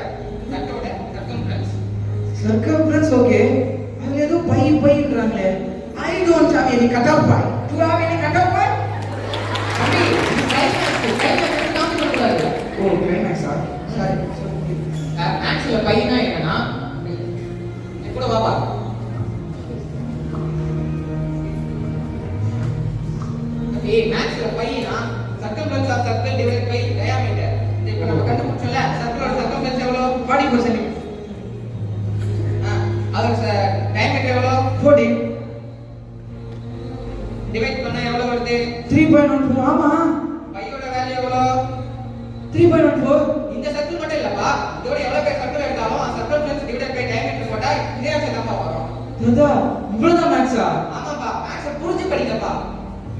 தட்டோட சர்க்கம்ஃபரன்ஸ் ஓகே. அது ஏதோ பைன்றாங்களே. I don't have any cut off point. Do have any cut off point? அபி டைம் காமி பண்ணக்கூடாது. ஓ கிளைமேக்ஸா? சரி மேக்ஸ்ல பையனா என்னன்னா கூட வாப்பா. ஏய் மேக்ஸ்ல பையனா circumference of circle divide by diameter. இப்போ நம்ம கண்டுபிடிச்சோம்ல சர்க்கிளோட சர்க்கம்ஃபரன்ஸ் எவ்வளவு? 40 சென்டிமீட்டர். அதோட டயாமீட்டர் எவ்வளவு? 14. டிவைட் பண்ணா எவ்வளவு வருது? 3.14. ஆமா. பையோட வேல்யூ எவ்வளவு? 3.14. இந்த சர்க்கிள் மட்டும் இல்லப்பா, இதோட எவ்வளவு பேர் சர்க்கிள் எடுத்தாலும் அந்த சர்க்கம்ஃபரன்ஸ் டிவைட் பை டயாமீட்டர் போட்டா இதே ஆன்சர் தான் வரும். தாதா இவ்வளவுதான் மேக்ஸா? ஆமாப்பா, மேக்ஸ் புரிஞ்சு படிங்கப்பா.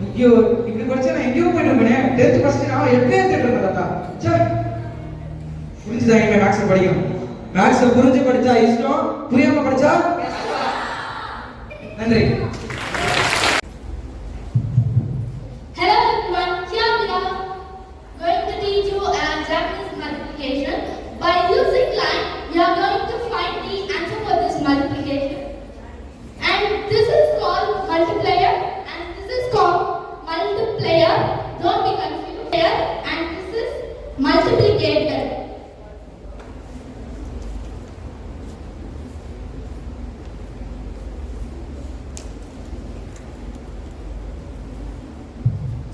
ஐயோ இப்படி படிச்சா நான் எங்கேயோ போயிடுவேனே. 10th ஃபர்ஸ்ட் நான் எப்பவே தேடுறேன் தாத்தா. சே புரிஞ்சுதான் இனிமே மேக்ஸ் படிக்கணும். மேக்ஸ் புரிஞ்சு படிச்சா இஷ்டம், புரியாம படிச்சா நன்றி. Hello everyone, here we are going to teach you an Japanese multiplication. By using line, we are going to find the answer for this multiplication. And this is called multiplier and this is called multiplier. Don't be confused. And this is multiplicator.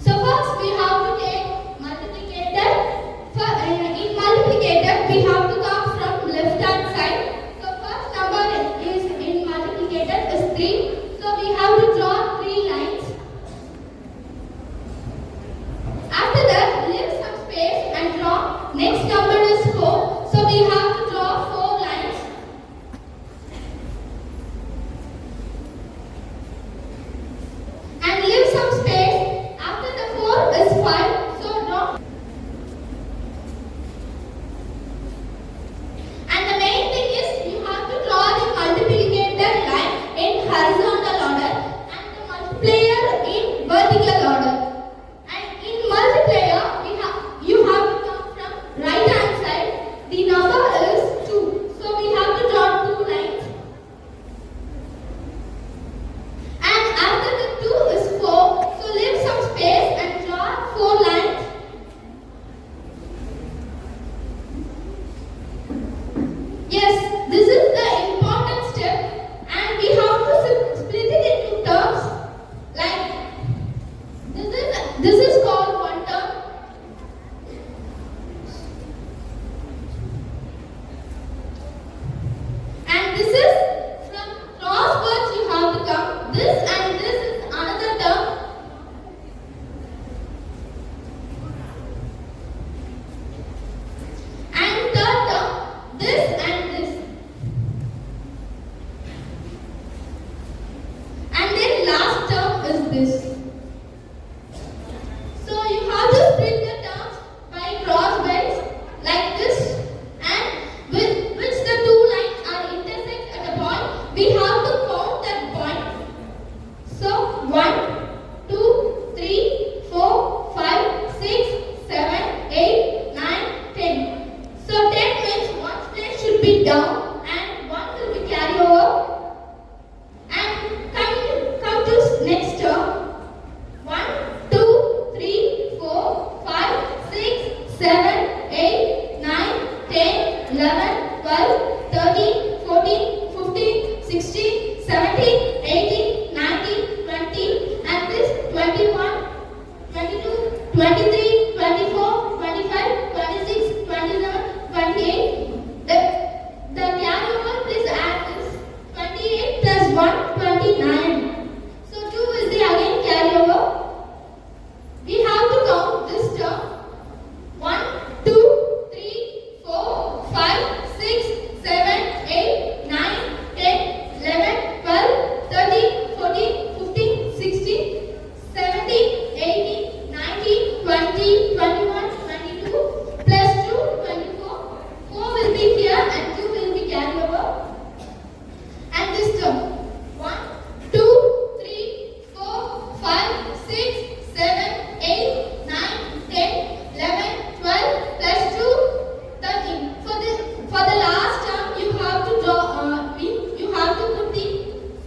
So first we have to take multiplicator. In multiplicator we have to come from 5, so don't. And the main thing is you have to draw the multiplicator line in horizontal order and the multiplier in vertical order. And in multiplier, you have to come from right hand side. The number is 2, so we have to draw 2 lines. And after the 2 is 4, so leave some space and draw 4 lines. Yes, this is the important step, and we have to split it into terms. Like this is called one term. And this is from crosswords you have to come. This and this is another term. And third term, this and this. And then last term is this. So you have to split the terms by crossways like this, and with which the 2 lines are intersect at a point, we have to count that point. So 1, 2, 3, 4, 5, 6, 7, 8, 9, 10. So 10 means one place should be down and 1 will be carried over. And come to next term. 1, 2, 3, 4, 5, 6, 7, 8, 9, 10, 11, 12, 13, 14, 15, 16, 17, 18, 19, 20, and this 21, 22, 23, 24, 25, 26, 27, 28. The carryover, please add this. 28 plus 1, 29. So 2 will be again carryover. We have to count this term. 1, 2, 3, 4, 5, 6, 7, 8, 9, 10, 11, 12, 13, 14, 15, 16, 17, 18, 19, 20, 21, 22, plus 2, 24. 4 will be here and 2 will be carried over. And this term. 1, 2, 3, 4, 5, 6, 7, 8, 9, 10, 11, 12, plus 2, 13. For the last term, you have to draw. You have to put the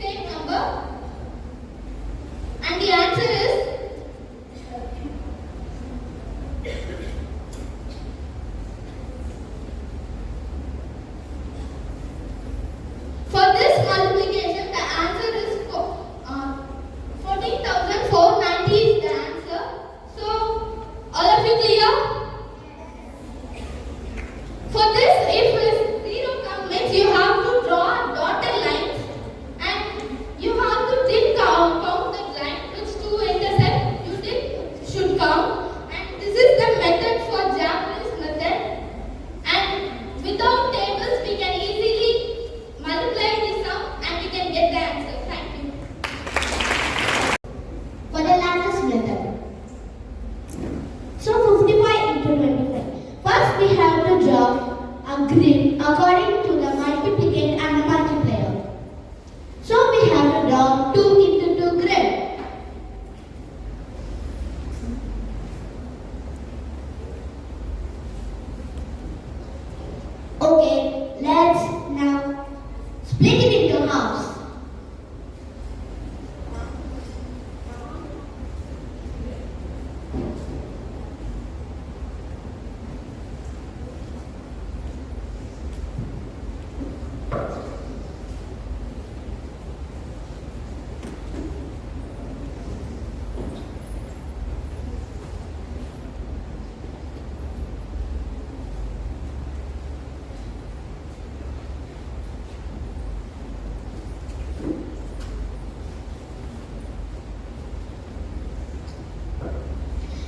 same number. And the answer is for this multiplication, the answer is 14,490 is the answer. So, all of you clear? For this, if 0 comes, means you have to draw dotted lines and you have to did count that line which 2 intersect. You should count, and this is the method for Japanese method. And without tables, we can easily multiply the sum and we can get the answer. Thank you. For the lattice method. So 55 into 25. First we have to draw a grid according to the multiplicand and the multiplier. So we have to draw 2 into 2 grid. Okay, let's now split it into halves.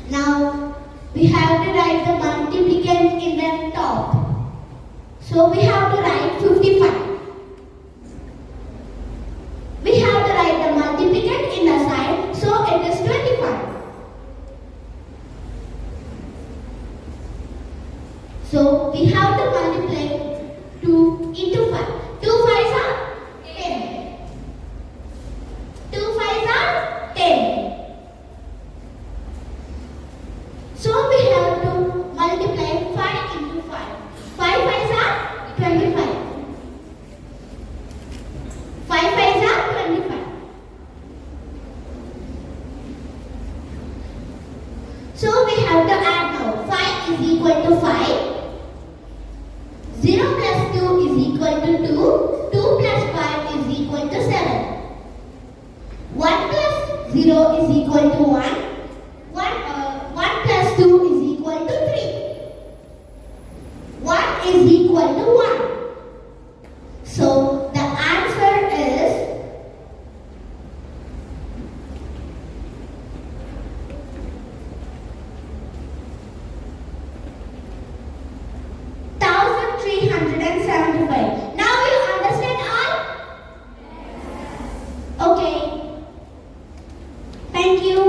Now we have to write the multiplicand in the top. So we have to write 55. We have to write the multiplicand in the side, so it is 25. So we have to multiply 2 into 5. 2 5s are 10. 2 5s are 10. So we have to multiply 5 into 5. 5 5s are 25. 5 5s are 25. So we have to add now. 5 is equal to 5. 0 plus 2 is equal to 2. 2 plus 5 is equal to 7. 1 plus 0 is equal to 1. 1 plus 2 is equal to 3. 1 is equal to 1. So the answer is 1375. Now you understand all? Okay. Thank you.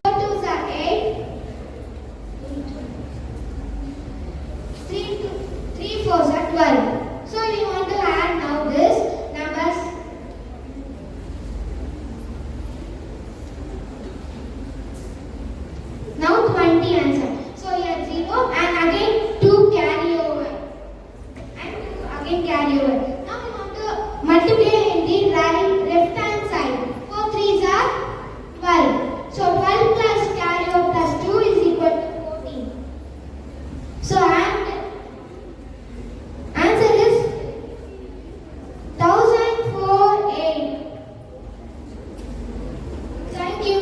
4 2s are 8. 3 4s are 12. So you want to add now this numbers. Now 20 answer. So here 0 and again 2 carry over. And 2 again carry over. Now we want to multiply in the left hand side. 4 3s are 12. So 12 plus carry over plus 2 is equal to 14. So answer is 1048. Thank you.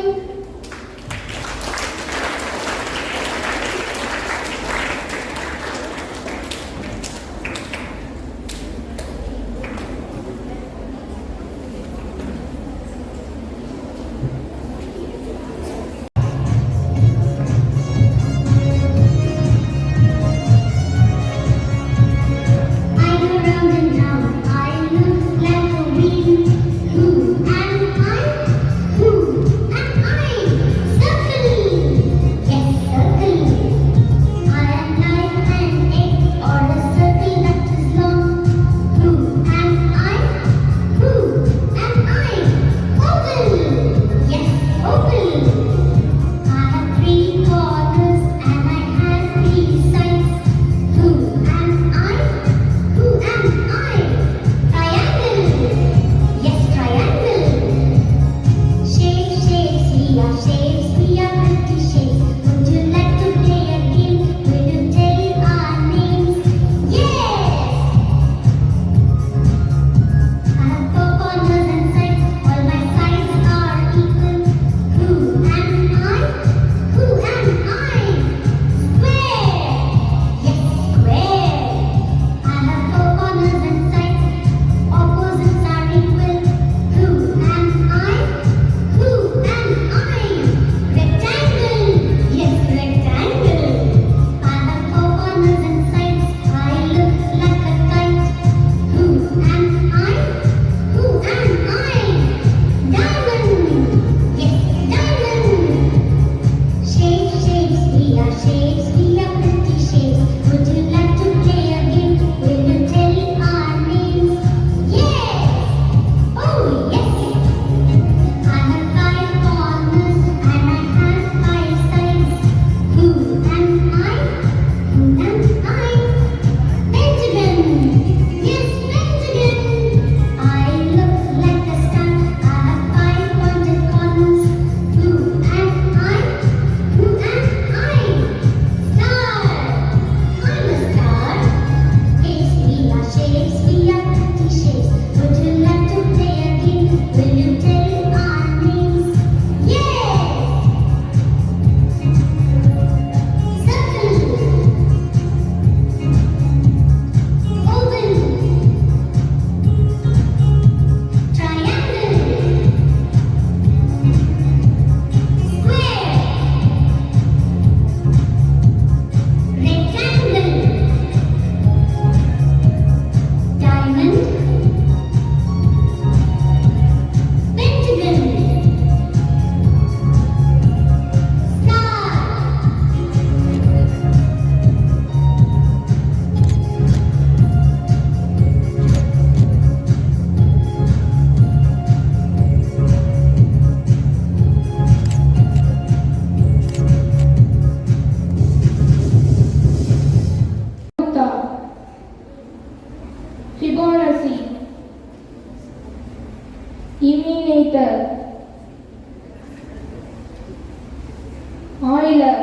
Oiler,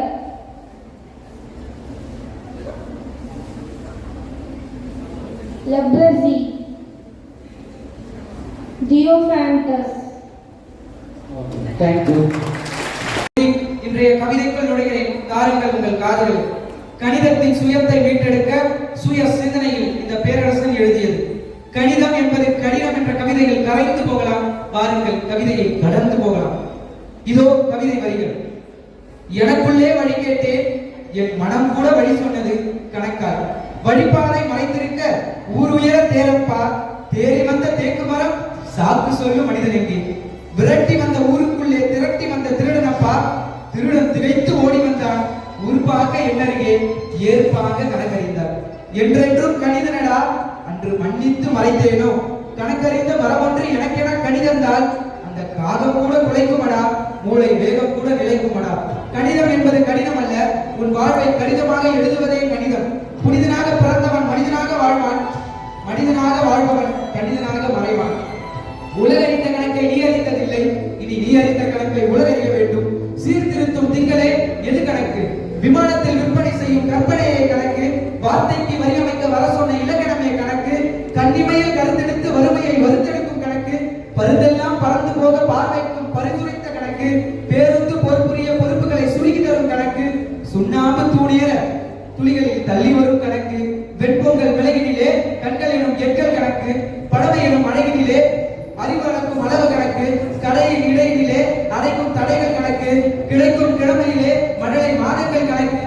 leprosy, Diophantus. Thank you. இன்றைய கவிதைக்குள் நுழைகிறேன், தாருங்கள் உங்கள் காதுகள். கணிதத்தின் சுயத்தை மீட்டெடுக்க சுய சிந்தனையில் இந்த பேரரசன் எழுதியது. கணிதம் என்பது கடினம் என்ற கவிதைகள் கரைந்து போகலாம், பாருங்கள் கவிதையை கடந்து போகலாம். இதோ கவிதை வரிகள். எனக்குள்ளே வழி கேட்டேன், என் மனம் கூட வழி சொன்னது கணக்கால். வழிபாதை மறைந்திருக்க ஊர் உயர தேரப்பா, தேறி வந்த தேக்கு மரம் சாக்கு சொல்லும் மனிதன் எங்கே? விரட்டி வந்த ஊருக்குள்ளே திரட்டி வந்த திருடனப்பா, திருடன் திகைத்து ஓடி வந்தான். உருப்பாக என்னருகே ஏற்பாக கணக்கறிந்தார். என்றென்றும் கணிதனடா, அன்று மன்னித்து மறைத்தேனோ. கணக்கறிந்த மரமொன்று எனக்கென கணிதந்தால் அந்த காகம் கூட குலைக்குமடா, மூளை வேகம் கூட நிலைக்குமடா. கணிதம் என்பது கடினம் அல்ல, உன் வாழ்வை கடிதமாக எழுதுவதே கணிதம். புனிதனாக பிறந்தவன் மனிதனாக வாழ்வான், மனிதனாக வாழ்பவன் கணிதனாக மறைவான். உலகறிந்த கணக்கை நீ அறிந்ததில்லை, இனி நீ அறிந்த கணக்கை உலகறிய வேண்டும். சீர்திருத்தும் திங்களே எது கணக்கு? விமானத்தில் விற்பனை செய்யும் கற்பனையை கணக்கு. வார்த்தைக்கு வரியமைக்க வர சொன்ன இலக்கணமே கணக்கு. கண்ணிமையில் கருத்தெடுத்து வறுமையை வறுத்தெடுக்கும் கணக்கு. பருந்தெல்லாம் பறந்து போக பார்வைக்கும் பரிந்துரைத்த கணக்கு. பேருந்து பொறுப்புரிய பொறுப்புகளை சுருகி தரும் கணக்கு. சுண்ணாம்பு தூணிய துளிகளில் தள்ளி வரும் கணக்கு. வெண்பொங்கல் விலகினிலே கண்கள் எனும் எட்கள் கணக்கு. படவை எனும் அழகினிலே அறிவளக்கும் அளவு கணக்கு. கடையின் இடையிலே அடைக்கும் தடைகள் கணக்கு. கிடைக்கும் கிழமையிலே மழலை மாதங்கள் கணக்கு.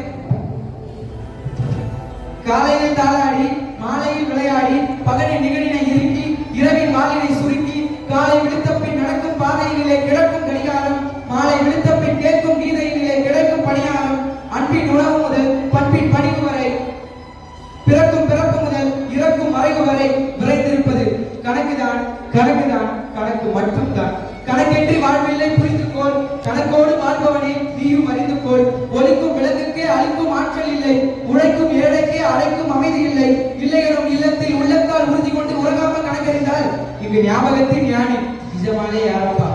காலையில் தாளாடி மாலையில் விளையாடி பகலின் நிகழினை இறுக்கி இரவின் வாளினை சுருக்கி காலை விழுத்த பின் நடக்கும் பாதையிலே கிடக்கும் கடிகாரம். மாலை விழுத்த பின் கேட்கும் கீதையிலே கிடைக்கும் பணியாரம். அன்பின் உணவு முதல் பண்பின் பணிவு வரை, பிறக்கும் பிறப்பு முதல் இறக்கும் மறைவு வரை விரைந்திருப்பது கணக்குதான், கணக்குதான், கணக்கு மட்டும்தான். கணக்கென்றி வாழ்வில்லை புரிந்துகோள், கணக்கோடு வாழ்பவனே நீயும் அறிந்து கொள். ஒலிக்கும் விளக்குக்கே அழிக்கும் ஆற்றல் இல்லை, உழைக்கும் ஏழைக்கே அழைக்கும் அமைதி இல்லை. இல்லையெனும் இல்லத்தில் உள்ளத்தால் உறுதி கொண்டு உறங்காமல் கணக்கறிந்தால் இங்கு ஞாபகத்தின் ஞானி நிஜமாலே யாரப்பா,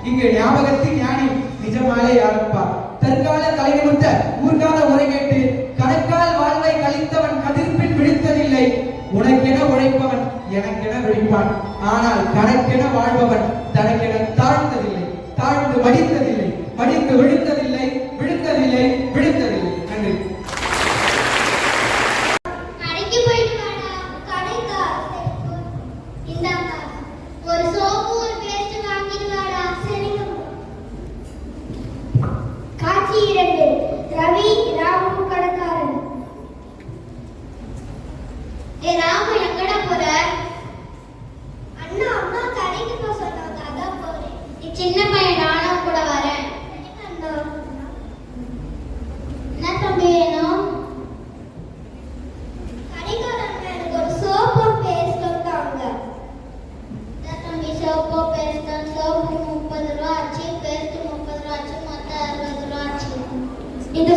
இங்கு ஞாபகத்தின் ஞானி நிஜமாலே யாரப்பா. தற்கால தலைநிமிர்த்த ஊர்கால உரை கேட்டு கணக்கால் வாழ்வை கழித்தவன் கதிர்பின் விழித்ததில்லை. உனக்கென உழைப்பவன் எனக்கென விழிப்பான், ஆனால் கணக்கென வாழ்பவன் தனக்கென தாழ்ந்ததில்லை, தாழ்ந்து மடித்ததில்லை, மடித்து விழுந்ததில்லை, விழுந்ததில்லை, விழுந்ததில்லை. நன்றி. கடைக்கு போயிட்டு வாடா, கடைக்கா? இந்தாங்க ஒரு சோப்பு ஒரு பேஸ்ட் வாங்கிட்டு வாடா. சரிங்க. காட்சி 2. ரவி ராமு கடைக்காரன். ஏ ராமு, எங்கடா போற? அண்ணா அம்மா கடைக்கு போக சொன்னாங்க, அதான் போறேன். நீ சின்ன பையன், நானும் கூட வரேன். அண்ணா என்ன தம்பி வேணும்? கடைக்காரங்க எனக்கு ஒரு சோப்பு பேஸ்ட் தாங்க. தம்பி சோப்பு பேஸ்ட் தான். சோப்பு 30 ரூபா ஆச்சு, பேஸ்ட் 30 ரூபா ஆச்சு, மொத்தம் 60 ரூபா ஆச்சு. இந்த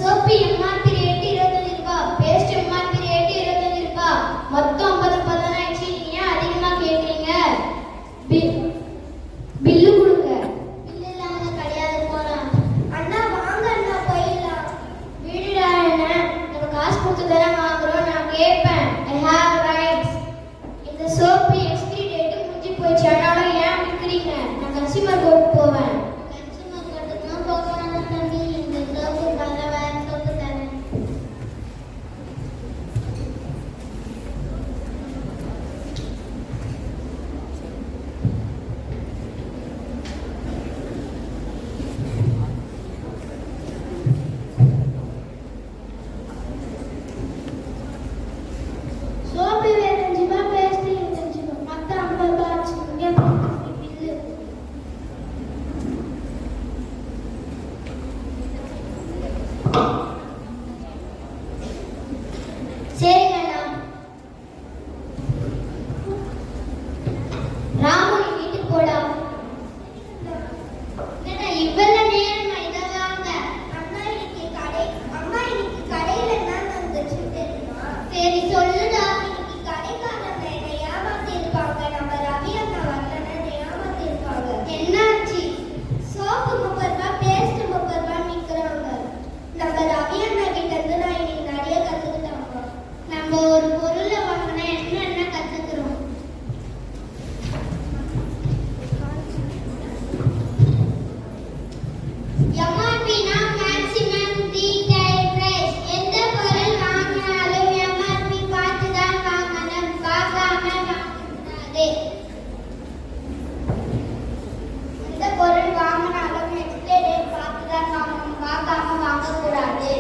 சோப்பு எம்ஆர்பி ரேட் 25 ரூபாய், பேஸ்ட் எம்ஆர்பி ரேட் 25 ரூபாய், மொத்தம் 50 ரூபாய் தானே ஆச்சு. நீங்க ஏன் அதிகமா கேக்குறீங்க? பில்லு கொடுங்க. பில்லு இல்லாம கிடையாது, போலாம். அண்ணா வாங்க அண்ணா, போயிடலாம். வீடுடா, என்ன நம்ம காசு கொடுத்து தானே வாங்குறோம், நான் கேட்பேன். I have rights. இந்த சோப்பு எக்ஸ்பிரி டேட் முடிஞ்சு போச்சு, ஆனாலும் ஏன் விற்கிறீங்க? நான் கன்சியூமர் கோர்ட் போவேன். கன்சியூமர் கோர்ட்டுக்கு தான் போகணும் தம்பி. இந்த சோப்பு பல வேற சோப்பு தானே. சோப்பு 25 ரூபாய், பேஸ்ட் 25 ரூபாய், மொத்தம் 50 ரூபாய் ஆச்சு. இங்கே பில்லு. சரிங்க அண்ணா. ராமு, நீ வீட்டுக்கு போடா. என்னடா இவ்வளவு நேரமா? இதை வாங்க. அம்மா இன்னைக்கு கடையில என்ன வந்துச்சு தெரியுமா? சரி சொல்லுடா. இன்னைக்கு கடைக்காரங்க என்னை ஏமாத்தி இருப்பாங்க. நம்ம ரவி அண்ணா வரலன்னா என்னை ஏமாத்தி இருப்பாங்க. என்னாச்சு? சோப்பு 30 ரூபாய், பேஸ்ட் MRPனா maximum retail price. எந்த பொருள் வாங்கினாலும் MRP பார்த்து தான் வாங்கணும். பார்க்காம வாங்கக்கூடாது. எந்த பொருள் வாங்கினாலும் எக்ஸ்பைரி டேட் பார்த்து தான் வாங்கணும். பார்க்காம வாங்கக்கூடாது.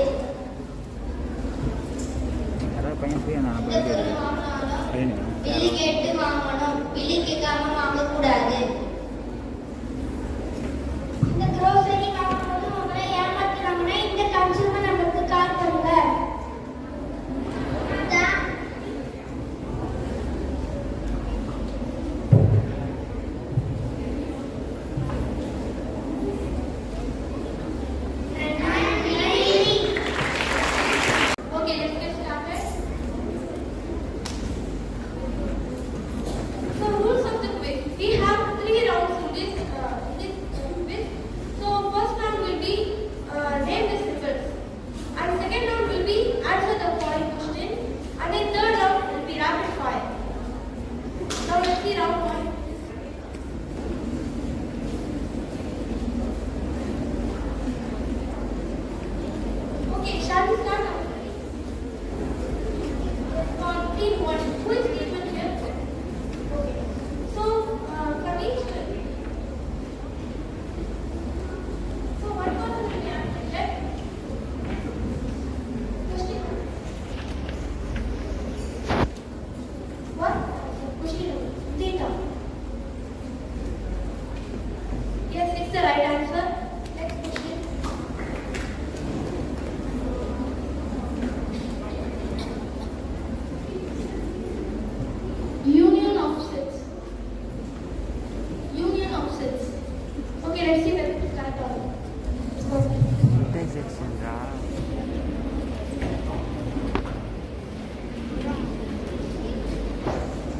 யாராவது பையன் போய் நான் எந்த பொருள் வாங்கினாலும் பையனு பில்லு கேட்டு வாங்கணும். பில்லு கேட்காம வாங்கக்கூடாது. இந்த grocery வாங்கும்போது உங்களை ஏமாத்துறாங்கன்னா இந்த கன்சூமர் நமக்கு கால் பண்ணுங்க. அதான் Okay, let's get started. So rules of the quiz. We have 3 rounds in this quiz. So first round will be name the symbols, and second round will be answer the following question, and then third round will be rapid fire. Now let's see round 1. Okay, shall we start now? For team 1, who is given here? Okay. So, Kavish, so what was the answer? Question. What? Question. Theta. Yes, it's the right answer. Next question. Union of sets. Union of sets. Okay, let's see whether it's correct or not. இன்டர்செக்ஷன்டா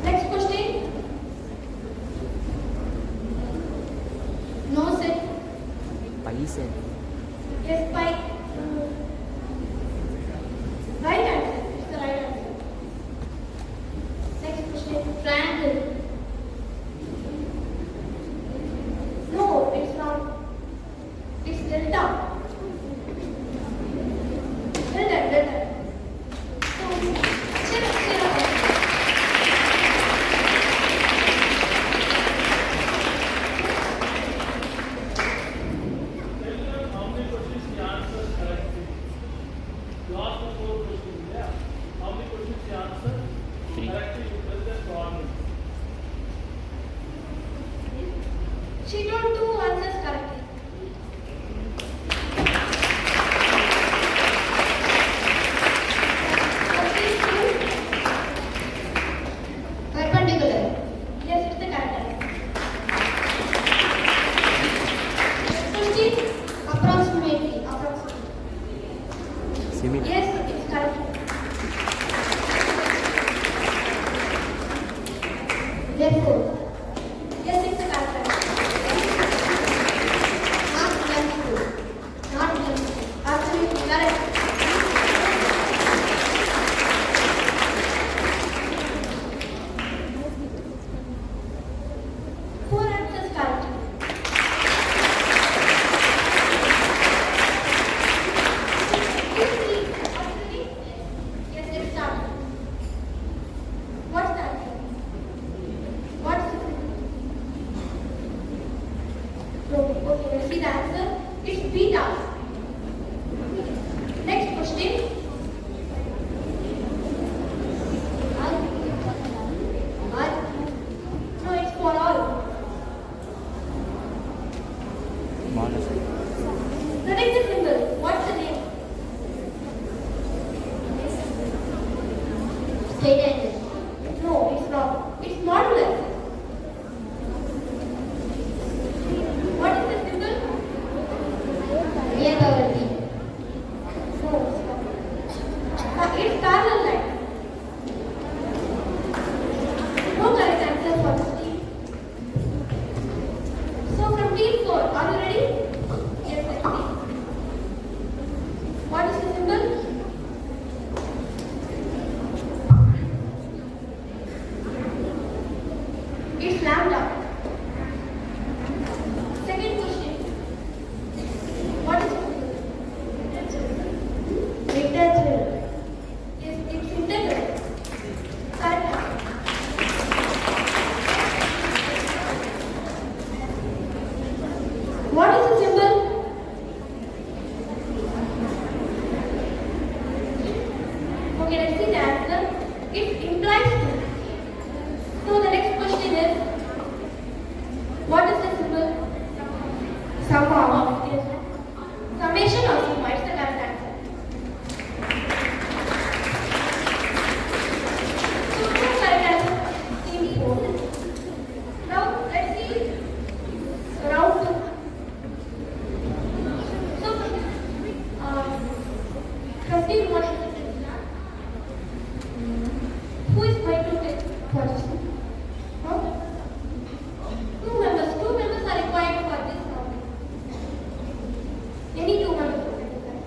Next question. No set. Paise Yes, pi. Right answer. It's the right answer. Next question. Triangle. No, it's not. It's delta. Delta. So, zero. How many questions he answers correctly? You asked the 4 questions, yeah? How many questions he answered? Three. Correctly, you tell them to answer. Summation of sigma is the correct answer. So, the correct answer is 4. Now, let's see round 2. So, 51 is the start. Who is going to take first? Huh? Two members are required for this round. Any 2 members will take that.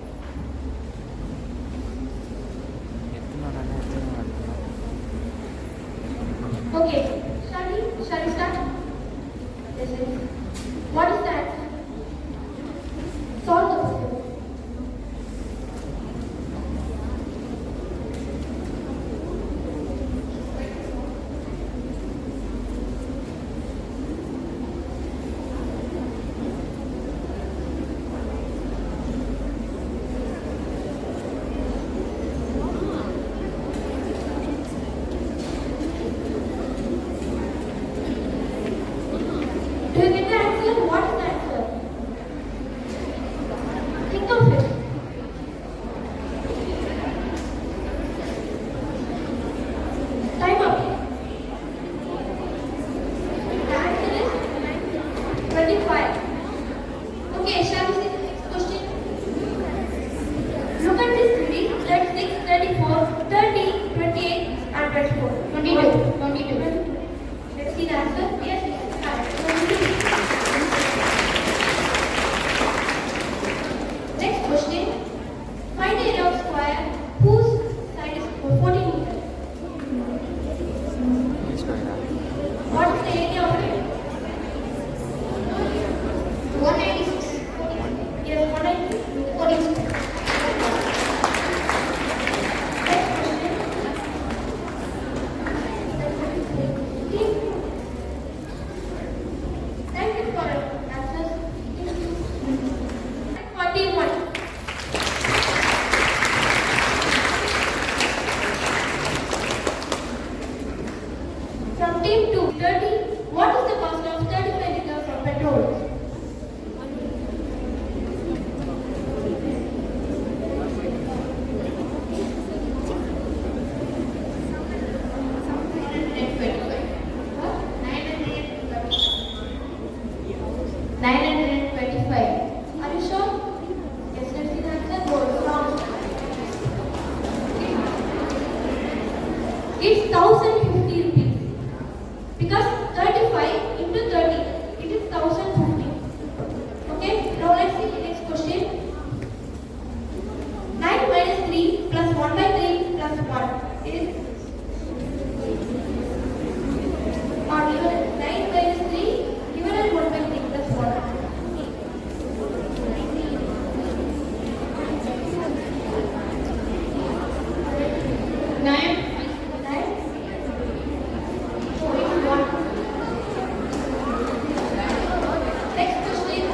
Okay, shall we start? Yes, yes. What is that? Solve the problem. Do you get the answer? What is the answer? Think of it. Time up. The answer is 25. Okay, shall we see the next question? Look at this series. 36, 34, 30, 28, and 24. 22. Let's see the answer. Yes, correct. 22. Next question. Find the area of square whose side is 14 meters. What is the area of it? 196. Yes, 196. 46. Next question. Thank you for your answers. 41. From team 2, 30. What is the cost of 35 liters of petrol? Huh? 925. Are you sure? Yes, let's see the answer. Go wrong. It's 1050 rupees. Because 35 into 30, it is 1050. Okay, now let's see the next question. 9 minus 3 plus 1 by 3 plus 1 is or even 9 minus 3 divided 1 by 3 plus 1. 9. So it's 1. Next question.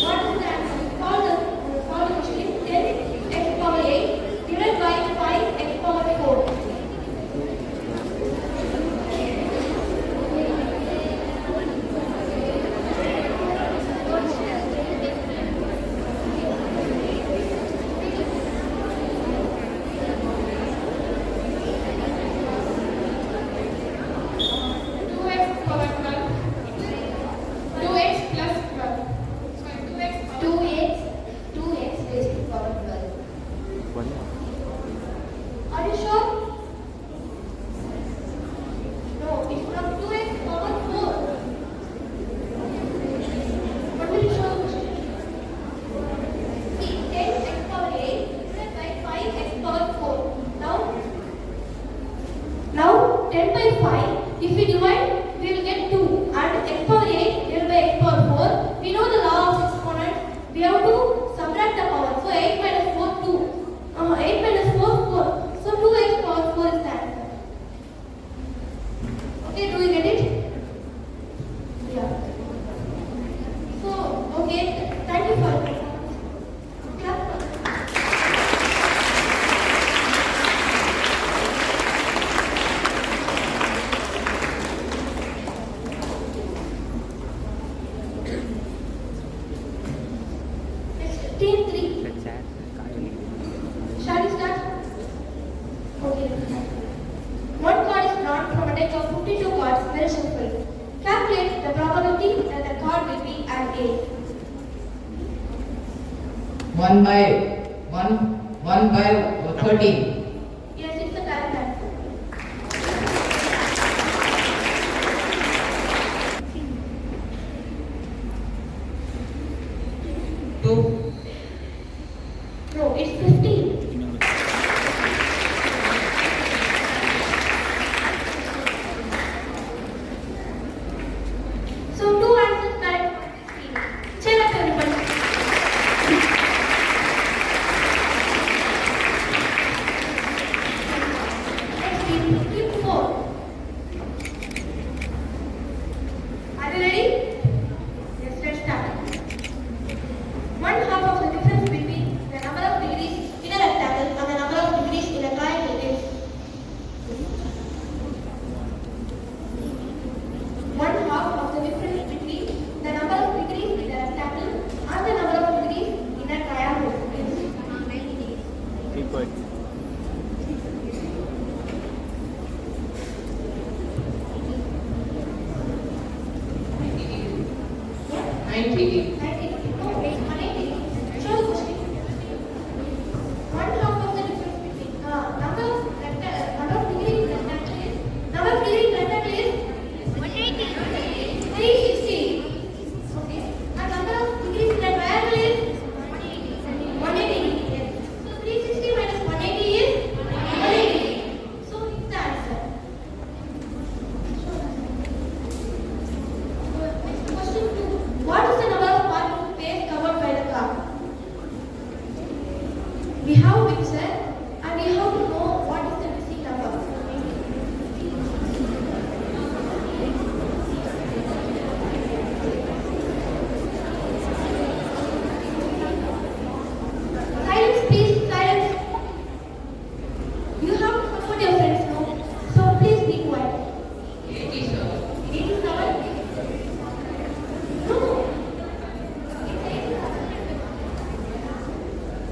What is the answer? Solve the question. 10 x power 8 divided by 5 x power 4. Are you sure? No, it's from 2x power 4. What will you show the question? See, 10x power 8 divided by 5x power 4. Now 10 by 5, if we divide, we will get 2. And x power 8 divided by x power 4. We know the law of exponents. We have to days. 1 by 13. Yes, it's the correct answer. Two. No, it's 15. So two answers correct. Cheer up everybody. Next team 4. Are you ready? Yes, let's start. One half of the difference between the number of degrees in a rectangle and the number of degrees in a triangle is one half of the difference between the number of degrees in a rectangle and the number of degrees in a triangle is 90 degrees. Keep it. Yeah. 90. 90 degrees. No, wait, 180 degrees. Show the question. One half of the difference between number of degrees in rectangle is number of degrees in rectangle is 180. 360. Okay. And number of degrees in a triangle is 180 degrees. Yes. So 360 minus 180 is 180. So it's the answer. Next question 2. What is the number of parking space covered by the car? We have mixer and we have to know what is the missing number. Silence, please, silence. You have to support your friends now, so please be quiet. 87. 87? No. It's 87.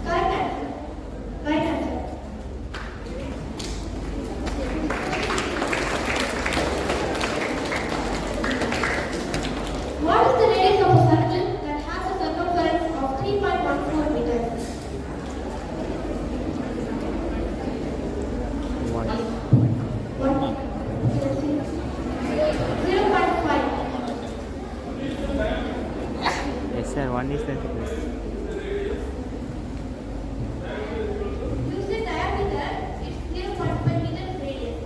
Correct answer. Right answer. What is the radius of a circle that has a circumference of 3.14 meters? 1. 1. 0.5. Yes, sir. 1 is the thickness. You say diameter, it's 0.5 meters radius.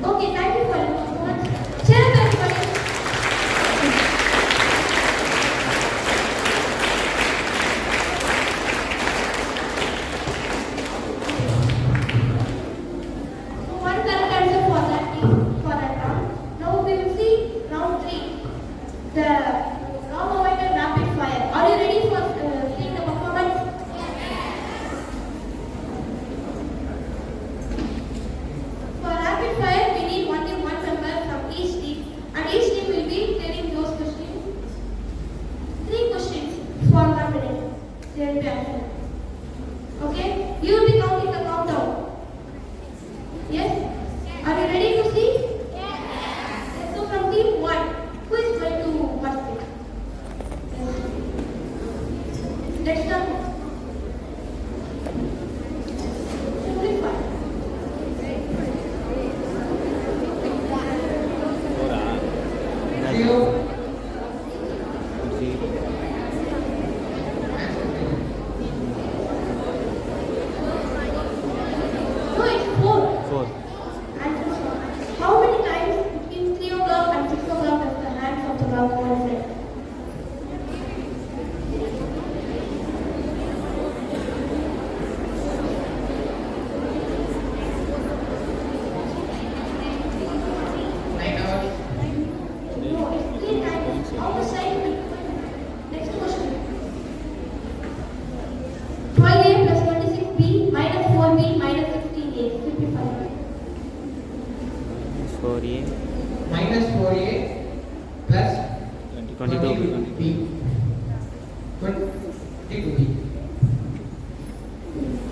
Okay, thank you for your performance. Cheer up everybody. So one correct answer for that team, for that round. Now we will see round 3. The long awaited rapid fire. Are you ready for seeing the performance? For rapid fire, we need only one member from each team, and each team will be telling those questions. 3 questions for 1 minute. They will be answered. Okay? You will be counting the countdown. Yes? Are you ready to see? Yes. So from team 1, who is going to participate? Yes. Let's start. Simplify. Zero. 0. No, it's 4. 4. Answer. How many times between 3 o'clock and 6 o'clock does the hands of the dog movement? 9 hours. No, it's 3 times. How much time? Next question. 12a plus 26b minus 4b minus 16a. Simplify. 4A. Minus 4A plus 22. 22B.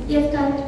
Yes, correct.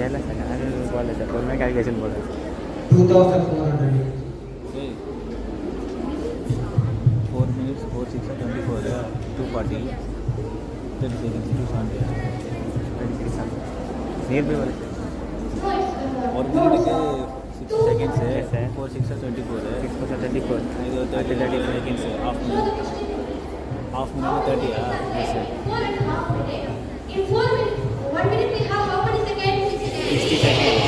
தெரியல sir யாரும் போடல sir பொறுமையாக calculation போடல sir 2400. 4 minutes 4 6 24 240 30 seconds 270 36 nearby வரும் sir ஒரு மினிட்டுக்கு 6 seconds sir 4 6 24 6 4 24 இது 30 seconds half minute 30 yes sir 4.5 minutes. In 4 minutes, 1 minute we have how many seconds? 60 seconds.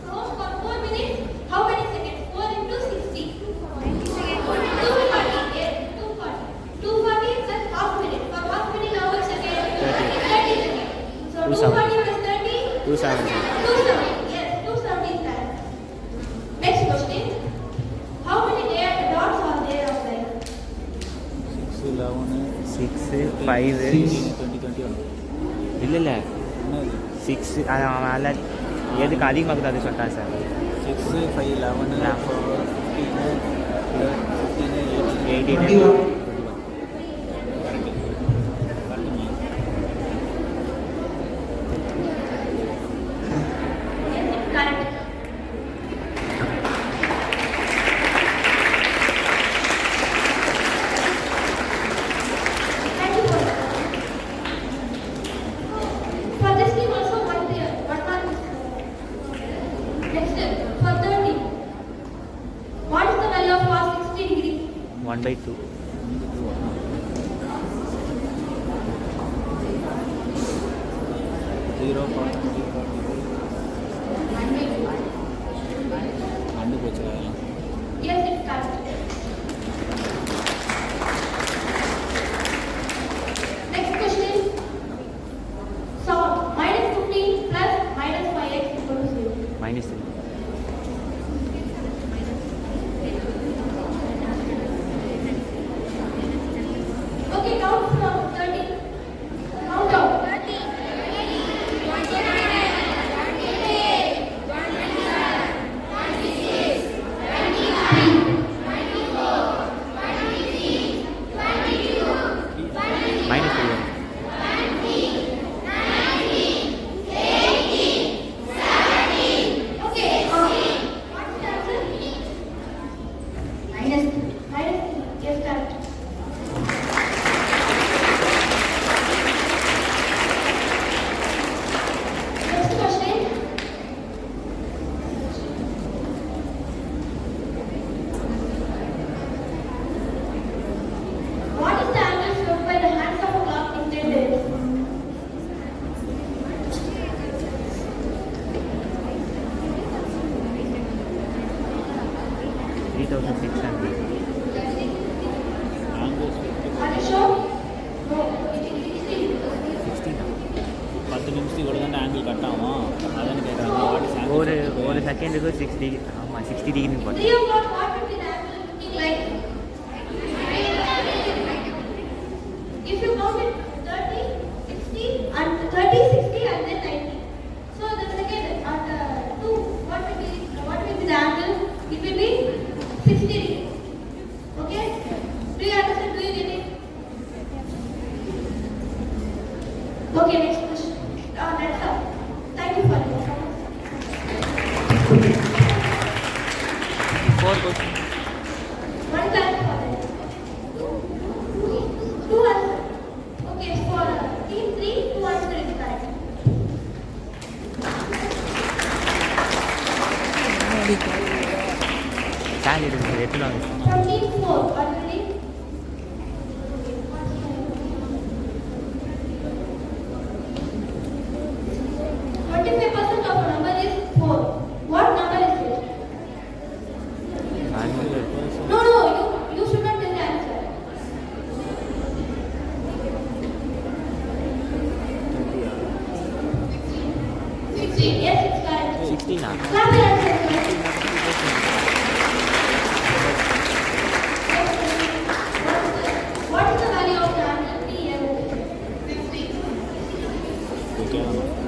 So for 4 minutes, how many seconds? 4 into 60. 240. Yes, 240. 240 plus half minute. For half minute, how much seconds? 30. 30 seconds. So 240 plus 30? 270 270. Yes, 270 is that. Next question. How many dots are there outside? 6 11 6 5 20 21 இல்லை இல்லை 6 அவன் அதில் எதுக்கு அதிகமாக அது சொல்லிட்டான் sir 6 5 11 15 18 Correct. Thank you for that. For this team also 1 year, 1 mark is next for 30. What is the value of cos 60 degree? 1/2 0 and போச்சு அதெல்லாம் Yes, it's correct. Next question. So minus 15 plus minus 5x equal to 0. -3 Okay, count from 30. Count down. 30. -3 Okay. What's the answer? Minus 3. Yes, correct. Next question. What is the angle showed by the hands of a clock in 10 days? Are you sure? No, it is 60. 10 நிமிஷத்துக்கு இவ்வளோ தான் angle cut ஆகும் அதான் கேட்குறாங்க ஒரு செகண்டுக்கு 60 ஆமாம் 60 degree போட்டேன் 3 o'clock, what will be the angle looking like? If you count it 30, 60, and 30, 60, and then 90. So the second at 2, what will be the angle? It will be 60 degree. Okay? Do you understand? Do you get it? Okay, next question. That's all. Thank you for your comments. 4 questions One class for that. Two answer. Okay, for team 3, 2 answer is correct. Sir இருக்குது எத்தனை வாங்க From team 4, are you ready? of a number is 4. What number is it? No, you should not tell the answer. 16. Yes, it's correct. 16 Clap your hands. What is the value of the angle PL? 60. Okay.